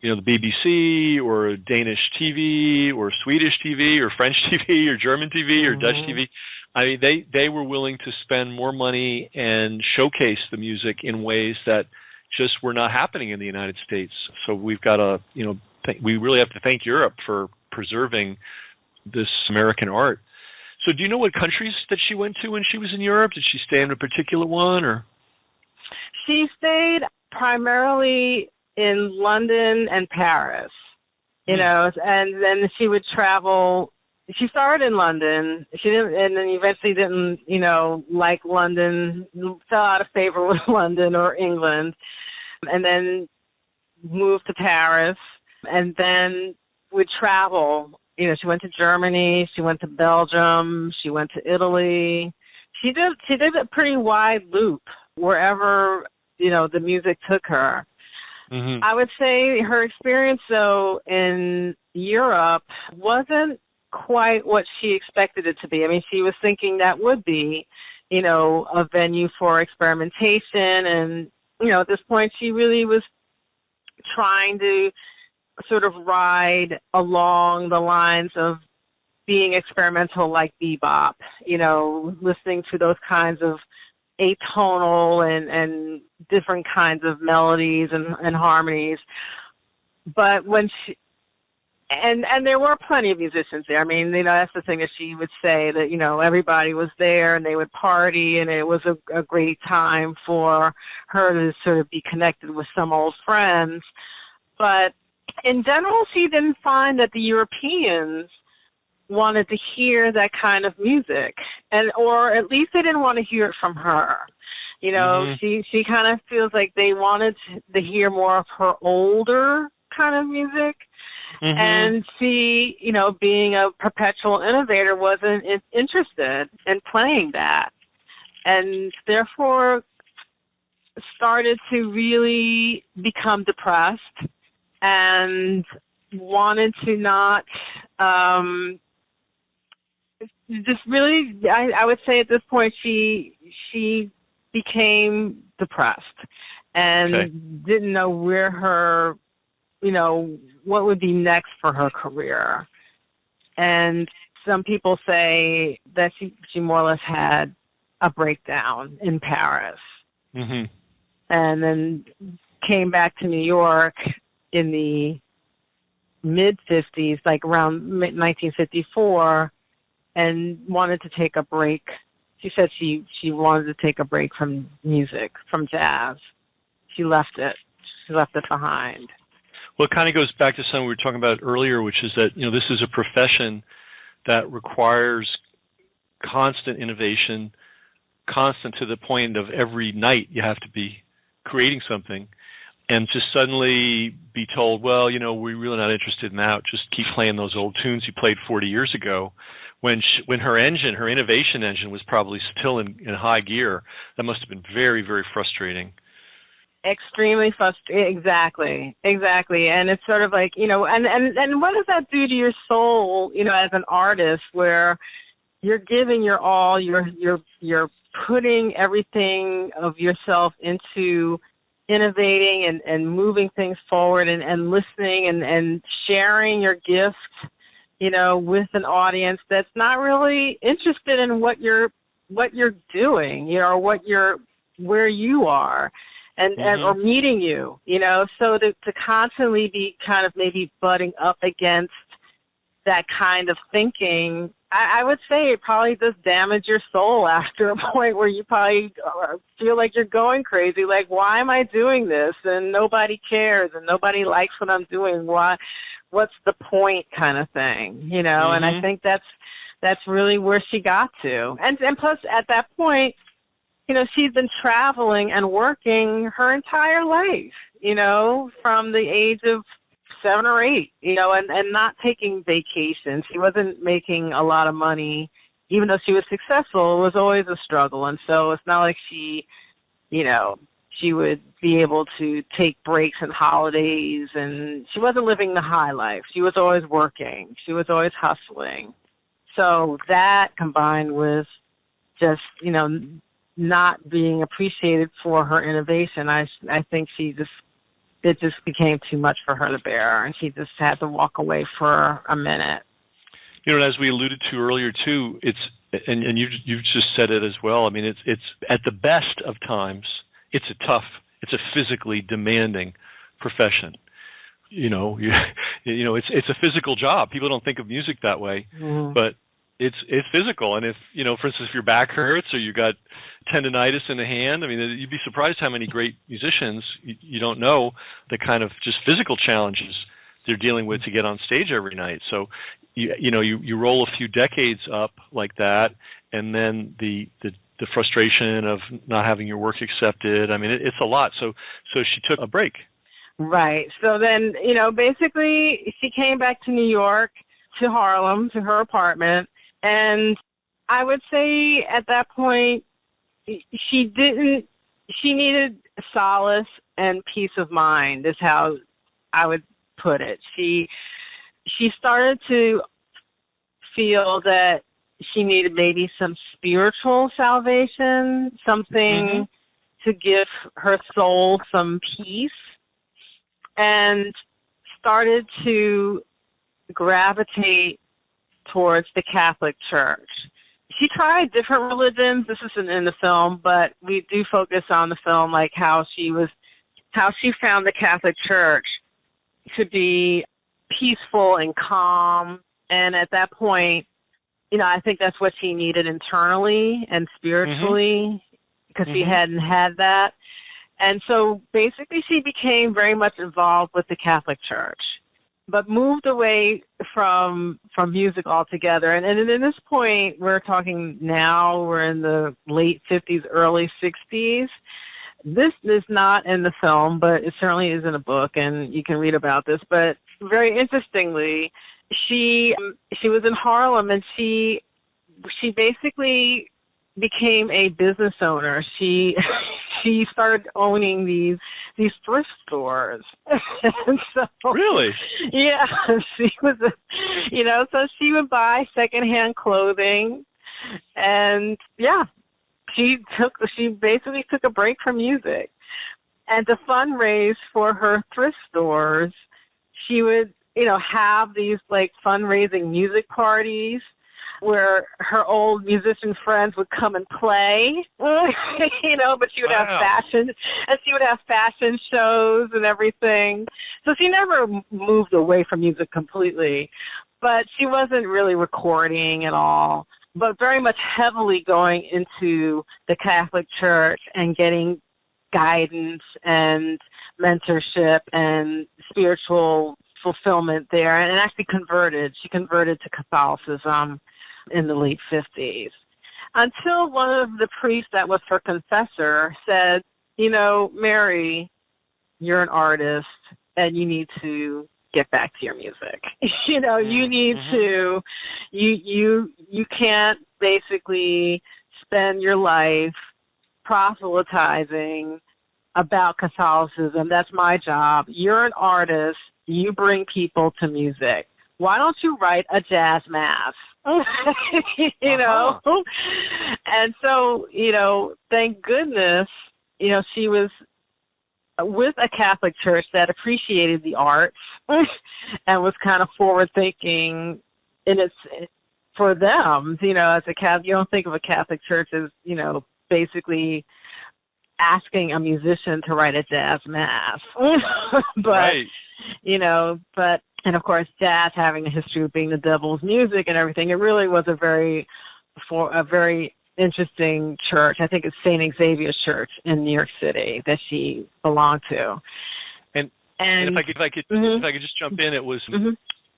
Speaker 2: you know, the BBC or Danish TV or Swedish TV or French TV or German TV or Dutch TV. I mean, they were willing to spend more money and showcase the music in ways that just were not happening in the United States. So we've got to, you know, we really have to thank Europe for preserving this American art. So do you know what countries that she went to when she was in Europe? Did she stay in a particular one, or?
Speaker 3: She stayed primarily in London and Paris, you know, and then she would travel. She started in London. She didn't, and then eventually didn't, you know, like London, fell out of favor with London or England, and then moved to Paris, and then would travel. You know, she went to Germany, she went to Belgium, she went to Italy. She did a pretty wide loop wherever, you know, the music took her. I would say her experience, though, in Europe wasn't quite what she expected it to be. I mean, she was thinking that would be, you know, a venue for experimentation, and, you know, at this point she really was trying to sort of ride along the lines of being experimental like bebop, you know, listening to those kinds of atonal and different kinds of melodies and harmonies. But when she, and there were plenty of musicians there. I mean, you know, that's the thing that she would say, that, you know, everybody was there and they would party, and it was a great time for her to sort of be connected with some old friends. But in general, she didn't find that the Europeans wanted to hear that kind of music, or at least they didn't want to hear it from her. You know, she kind of feels like they wanted to hear more of her older kind of music. And she, you know, being a perpetual innovator, wasn't interested in playing that, and therefore started to really become depressed and wanted to not, just really, I would say at this point she became depressed and didn't know where her, you know, what would be next for her career. And some people say that she more or less had a breakdown in Paris. And then came back to New York in the mid-50s, like around 1954, and wanted to take a break. She said she wanted to take a break from music, from jazz. She left it. She left it behind.
Speaker 2: Well, it kind of goes back to something we were talking about earlier, which is that, you know, this is a profession that requires constant innovation, constant to the point of every night you have to be creating something, and to suddenly be told, well, you know, we're really not interested in that, just keep playing those old tunes you played 40 years ago, when her innovation engine was probably still in high gear. That must have been very, very frustrating.
Speaker 3: Extremely frustrating. Exactly. And it's sort of like, you know, and what does that do to your soul, you know, as an artist, where, you're giving your all, you're putting everything of yourself into innovating and moving things forward and listening and sharing your gifts, with an audience that's not really interested in what you're doing, where you are and or meeting you, so to constantly be kind of maybe butting up against that kind of thinking, I would say it probably does damage your soul after a point where you probably feel like you're going crazy. Like, why am I doing this? And nobody cares, and nobody likes what I'm doing. What's the point, kind of thing, And I think that's really where she got to. And plus, at that point, she'd been traveling and working her entire life, from the age of 7 or 8, and not taking vacations. She wasn't making a lot of money. Even though she was successful, it was always a struggle. And so it's not like she would be able to take breaks and holidays, and she wasn't living the high life. She was always working. She was always hustling. So that combined with just, not being appreciated for her innovation, I think it just became too much for her to bear, and she just had to walk away for a minute.
Speaker 2: As we alluded to earlier too, and you've just said it as well. I mean, it's at the best of times, it's a physically demanding profession. It's a physical job. People don't think of music that way, but it's physical. And if for instance, if your back hurts or you got tendonitis in the hand, I mean, you'd be surprised how many great musicians you don't know the kind of just physical challenges they're dealing with to get on stage every night. So you roll a few decades up like that, and then the frustration of not having your work accepted. I mean, it's a lot. So she took a break.
Speaker 3: Right. So then, basically she came back to New York, to Harlem, to her apartment, and I would say at that point she needed solace and peace of mind is how I would put it. She started to feel that she needed maybe some spiritual salvation, something to give her soul some peace, and started to gravitate towards the Catholic Church. She tried different religions. This isn't in the film, but we do focus on the film, like how she found the Catholic Church to be peaceful and calm. And at that point, I think that's what she needed internally and spiritually, because she hadn't had that. And so basically she became very much involved with the Catholic Church, but moved away from music altogether. And at this point, we're talking now, we're in the late 50s, early 60s. This is not in the film, but it certainly is in a book, and you can read about this. But very interestingly, she was in Harlem, and she basically became a business owner. She started owning these thrift stores. And so, really? Yeah, she was, so she would buy secondhand clothing, and she basically took a break from music, and to fundraise for her thrift stores, she would have these like fundraising music parties where her old musician friends would come and play, but she would have fashion shows and everything. So she never moved away from music completely, but she wasn't really recording at all, but very much heavily going into the Catholic Church and getting guidance and mentorship and spiritual fulfillment there, and actually converted. She converted to Catholicism in the late 50s, until one of the priests that was her confessor said, Mary, you're an artist and you need to get back to your music. You need to, you can't basically spend your life proselytizing about Catholicism. That's my job. You're an artist. You bring people to music. Why don't you write a jazz mass? you know. And so, thank goodness, she was with a Catholic church that appreciated the arts and was kind of forward thinking in its for them, as a Catholic. You don't think of a Catholic church as, basically asking a musician to write a jazz mass. But,
Speaker 2: right.
Speaker 3: And of course, jazz having a history of being the devil's music and everything, it really was a very interesting church. I think it's St. Xavier's Church in New York City that she belonged to.
Speaker 2: And if I could just jump in, it was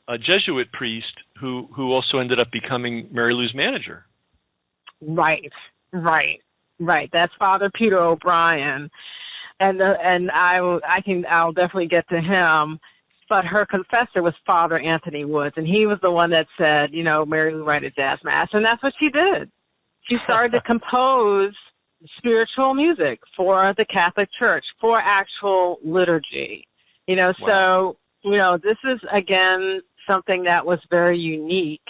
Speaker 2: a Jesuit priest who also ended up becoming Mary Lou's manager.
Speaker 3: Right. That's Father Peter O'Brien, and I'll definitely get to him. But her confessor was Father Anthony Woods, and he was the one that said, Mary Lou, write a jazz mass, and that's what she did. She started to compose spiritual music for the Catholic Church, for actual liturgy.
Speaker 2: Wow.
Speaker 3: So, this is, again, something that was very unique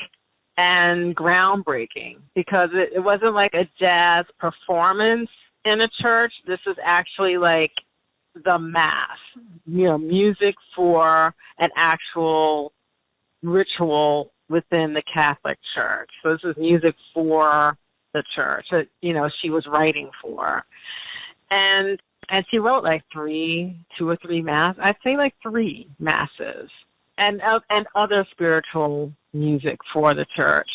Speaker 3: and groundbreaking, because it wasn't like a jazz performance in a church. This is actually like the mass, music for an actual ritual within the Catholic Church. So this is music for the church that, she was writing for. And she wrote like 2 or 3 masses, I'd say like 3 masses, and other spiritual music for the church.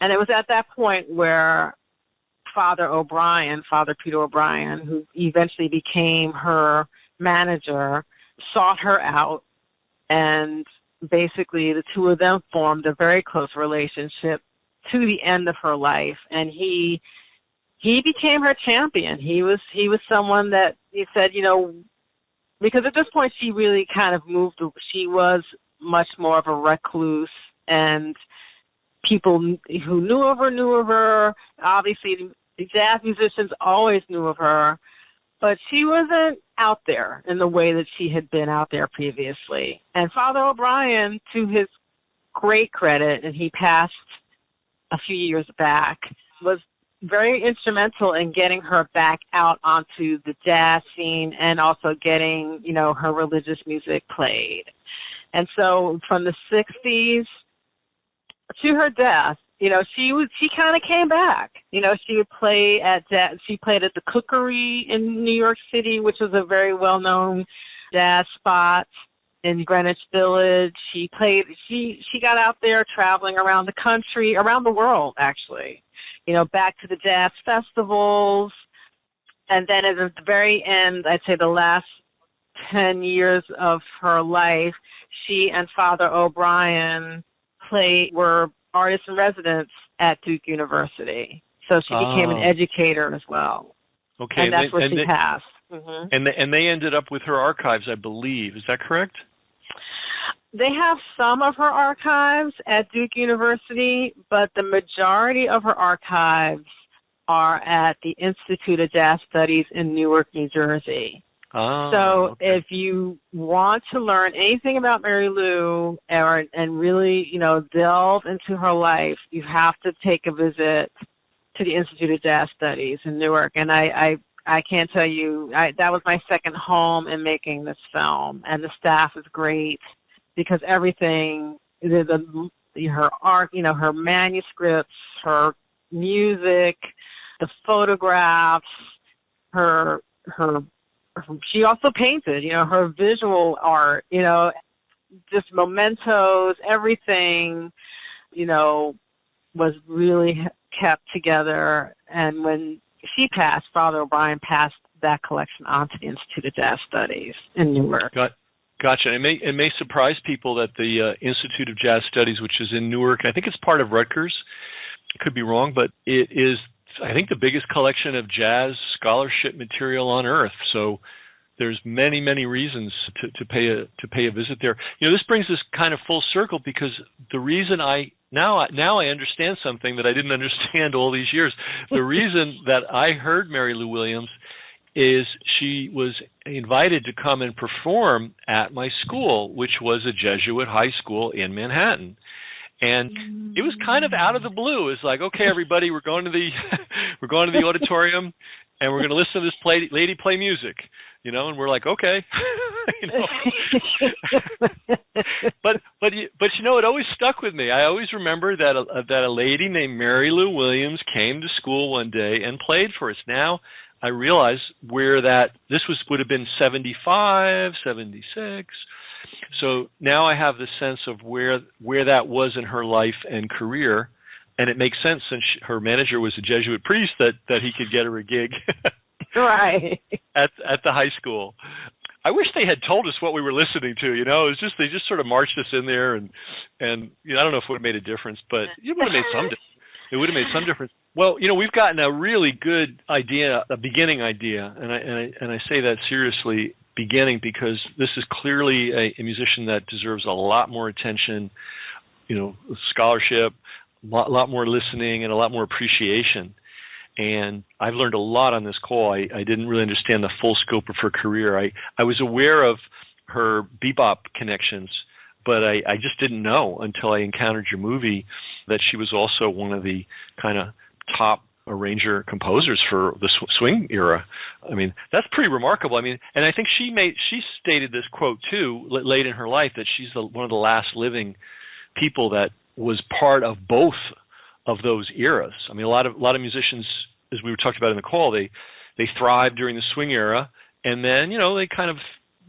Speaker 3: And it was at that point where Father Peter O'Brien, who eventually became her manager, sought her out, and basically the two of them formed a very close relationship to the end of her life. And he became her champion. He was someone that he said, because at this point she really kind of moved. She was much more of a recluse, and people who knew of her. Obviously, the jazz musicians always knew of her, but she wasn't out there in the way that she had been out there previously. And Father O'Brien, to his great credit, and he passed a few years back, was very instrumental in getting her back out onto the jazz scene, and also getting, her religious music played. And so from the 60s to her death, she kind of came back. She would play at jazz. She played at the Cookery in New York City, which was a very well-known jazz spot in Greenwich Village. She got out there traveling around the country, around the world, actually. Back to the jazz festivals. And then at the very end, I'd say the last 10 years of her life, she and Father O'Brien were artists in residence at Duke University. So she became an educator as well.
Speaker 2: Okay.
Speaker 3: And that's where she passed.
Speaker 2: And they ended up with her archives, I believe. Is that correct?
Speaker 3: They have some of her archives at Duke University, but the majority of her archives are at the Institute of Jazz Studies in Newark, New Jersey.
Speaker 2: Oh,
Speaker 3: so
Speaker 2: okay.
Speaker 3: If you want to learn anything about Mary Lou and really, delve into her life, you have to take a visit to the Institute of Jazz Studies in Newark. And I can't tell you, that was my second home in making this film. And the staff is great, because everything, her art, her manuscripts, her music, the photographs, she also painted, her visual art, just mementos, everything, was really kept together. And when she passed, Father O'Brien passed that collection on to the Institute of Jazz Studies in Newark.
Speaker 2: Gotcha. It may surprise people that the Institute of Jazz Studies, which is in Newark, I think it's part of Rutgers, I could be wrong, but it is, I think, the biggest collection of jazz scholarship material on earth. So there's many, many reasons to pay a visit there. This brings us kind of full circle, because the reason now I understand something that I didn't understand all these years. The reason that I heard Mary Lou Williams is she was invited to come and perform at my school, which was a Jesuit high school in Manhattan. And it was kind of out of the blue. It's like, okay, everybody, we're going to the we're going to the auditorium, and we're going to listen to this lady play music, and we're like, okay, but it always stuck with me. I always remember that a lady named Mary Lou Williams came to school one day and played for us. Now I realize where this would have been 75, 76. So now I have the sense of where that was in her life and career, and it makes sense since her manager was a Jesuit priest that he could get her a gig
Speaker 3: right
Speaker 2: at the high school. I wish they had told us what we were listening to. It was just they just sort of marched us in there, and I don't know if it would have made a difference, but it would have made some difference. It would have made some difference. Well, we've gotten a really good idea, a beginning idea, and I say that seriously. Beginning, because this is clearly a musician that deserves a lot more attention, scholarship, a lot more listening, and a lot more appreciation. And I've learned a lot on this call. I didn't really understand the full scope of her career. I was aware of her bebop connections, but I just didn't know until I encountered your movie that she was also one of the kind of top arranger composers for the swing era. I mean, that's pretty remarkable. I mean, and I think she stated this quote too late in her life, that she's one of the last living people that was part of both of those eras. I mean, a lot of musicians, as we were talking about in the call, they thrived during the swing era, and then they kind of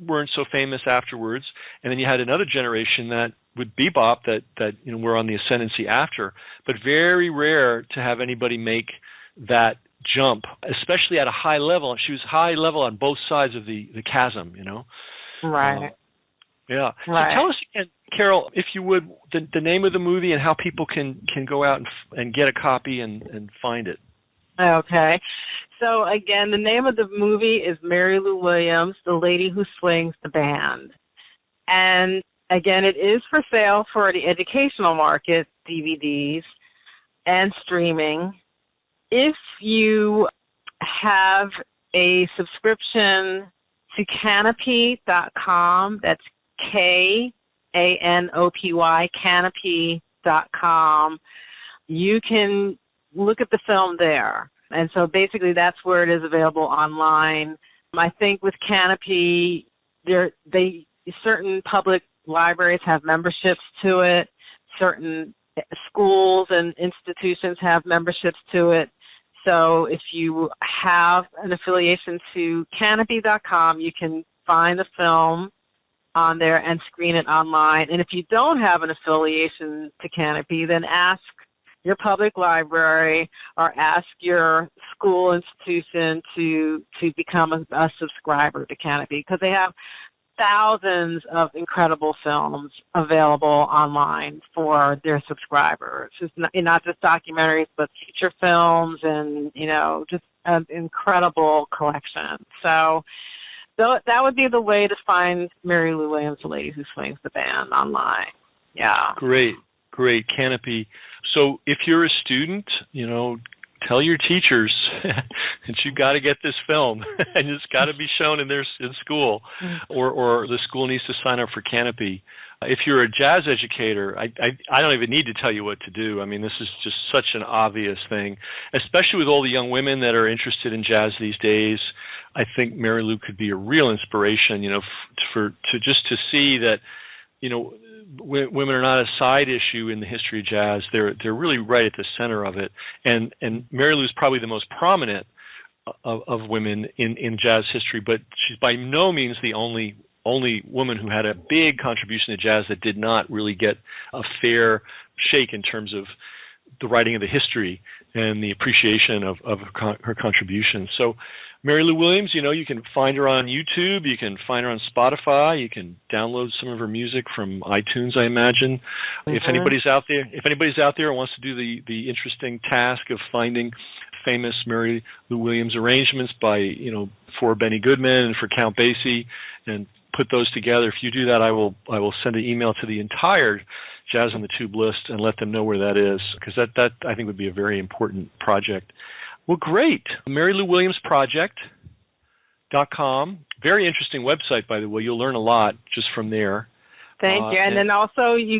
Speaker 2: weren't so famous afterwards. And then you had another generation that with bebop that were on the ascendancy after, but very rare to have anybody make that jump, especially at a high level. She was high level on both sides of the chasm,
Speaker 3: Right.
Speaker 2: Yeah.
Speaker 3: Right.
Speaker 2: So tell us again, Carol, if you would, the name of the movie and how people can go out and get a copy and find it.
Speaker 3: Okay. So again, the name of the movie is Mary Lou Williams, The Lady Who Swings the Band. And again, it is for sale for the educational market, DVDs and streaming. If you have a subscription to Kanopy.com, that's Kanopy, Kanopy.com, you can look at the film there. And so basically that's where it is available online. I think with Kanopy, certain public libraries have memberships to it. Certain schools and institutions have memberships to it. So if you have an affiliation to Kanopy.com, you can find the film on there and screen it online. And if you don't have an affiliation to Kanopy, then ask your public library or ask your school institution to become a subscriber to Kanopy, because they have thousands of incredible films available online for their subscribers. It's not just documentaries, but feature films and, just an incredible collection. So that would be the way to find Mary Lou Williams, The Lady Who Swings the Band, online. Yeah.
Speaker 2: Great. Kanopy. So if you're a student, tell your teachers that you got to get this film, and it's got to be shown in school, or the school needs to sign up for Kanopy. If you're a jazz educator, I don't even need to tell you what to do. I mean, this is just such an obvious thing, especially with all the young women that are interested in jazz these days. I think Mary Lou could be a real inspiration, to see that, women are not a side issue in the history of jazz. They're really right at the center of it. And Mary Lou is probably the most prominent of women in jazz history, but she's by no means the only woman who had a big contribution to jazz that did not really get a fair shake in terms of the writing of the history and the appreciation of her contribution. So Mary Lou Williams, you can find her on YouTube, you can find her on Spotify, you can download some of her music from iTunes, I imagine. Mm-hmm. If anybody's out there and wants to do the interesting task of finding famous Mary Lou Williams arrangements by, for Benny Goodman and for Count Basie, and put those together, if you do that, I will send an email to the entire Jazz on the Tube list and let them know where that is, because that I think would be a very important project. Well, great. MaryLouWilliamsProject.com. Very interesting website, by the way. You'll learn a lot just from there.
Speaker 3: Thank you. And then also we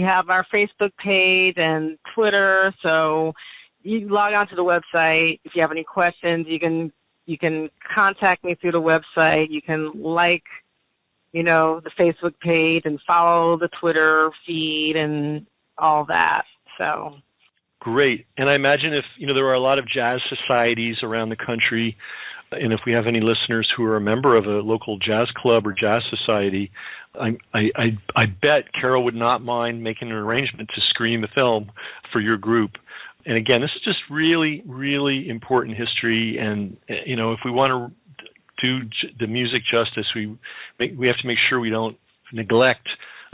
Speaker 3: have our Facebook page and Twitter. So you log on to the website. If you have any questions, you can contact me through the website. You can like, the Facebook page and follow the Twitter feed and all that. So
Speaker 2: great. And I imagine if, there are a lot of jazz societies around the country, and if we have any listeners who are a member of a local jazz club or jazz society, I bet Carol would not mind making an arrangement to screen the film for your group. And again, this is just really, really important history. And, if we want to do the music justice, we have to make sure we don't neglect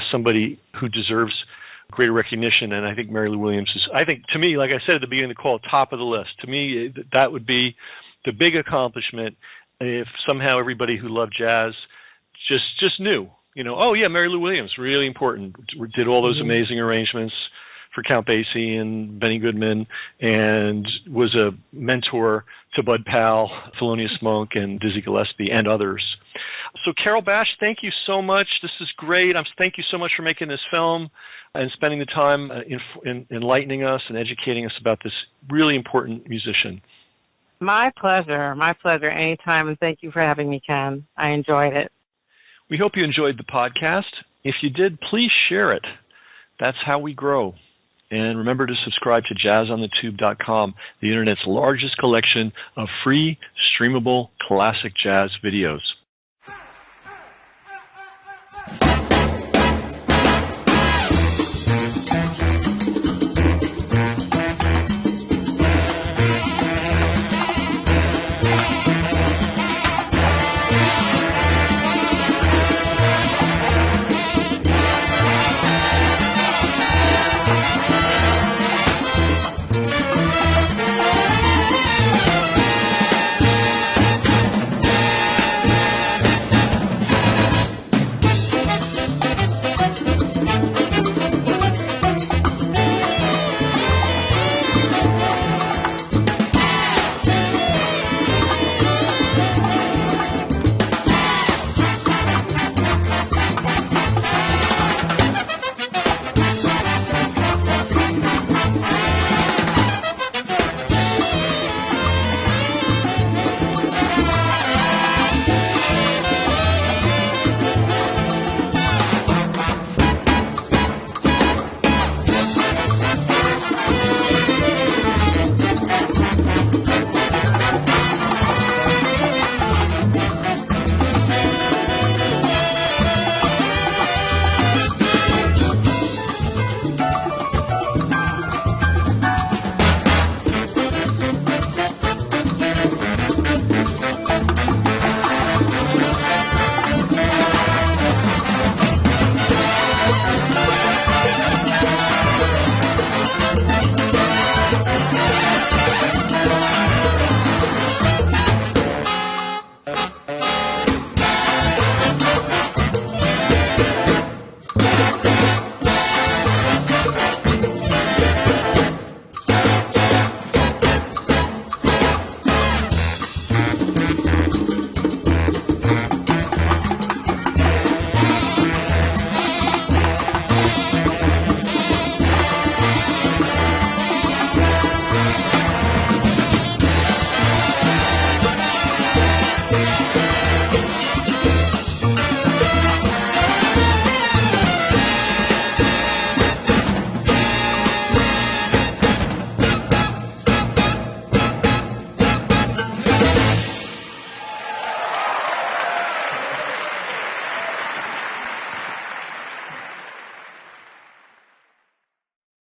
Speaker 2: somebody who deserves greater recognition. And I think Mary Lou Williams is, to me, like I said at the beginning of the call, top of the list. To me, that would be the big accomplishment if somehow everybody who loved jazz just knew, oh yeah, Mary Lou Williams, really important, did all those amazing arrangements for Count Basie and Benny Goodman, and was a mentor to Bud Powell, Thelonious Monk, and Dizzy Gillespie, and others. So Carol Bash, thank you so much. This is great. Thank you so much for making this film and spending the time in enlightening us and educating us about this really important musician.
Speaker 3: My pleasure. My pleasure. Anytime, and thank you for having me, Ken. I enjoyed it.
Speaker 2: We hope you enjoyed the podcast. If you did, please share it. That's how we grow. And remember to subscribe to JazzOnTheTube.com, the Internet's largest collection of free, streamable, classic jazz videos.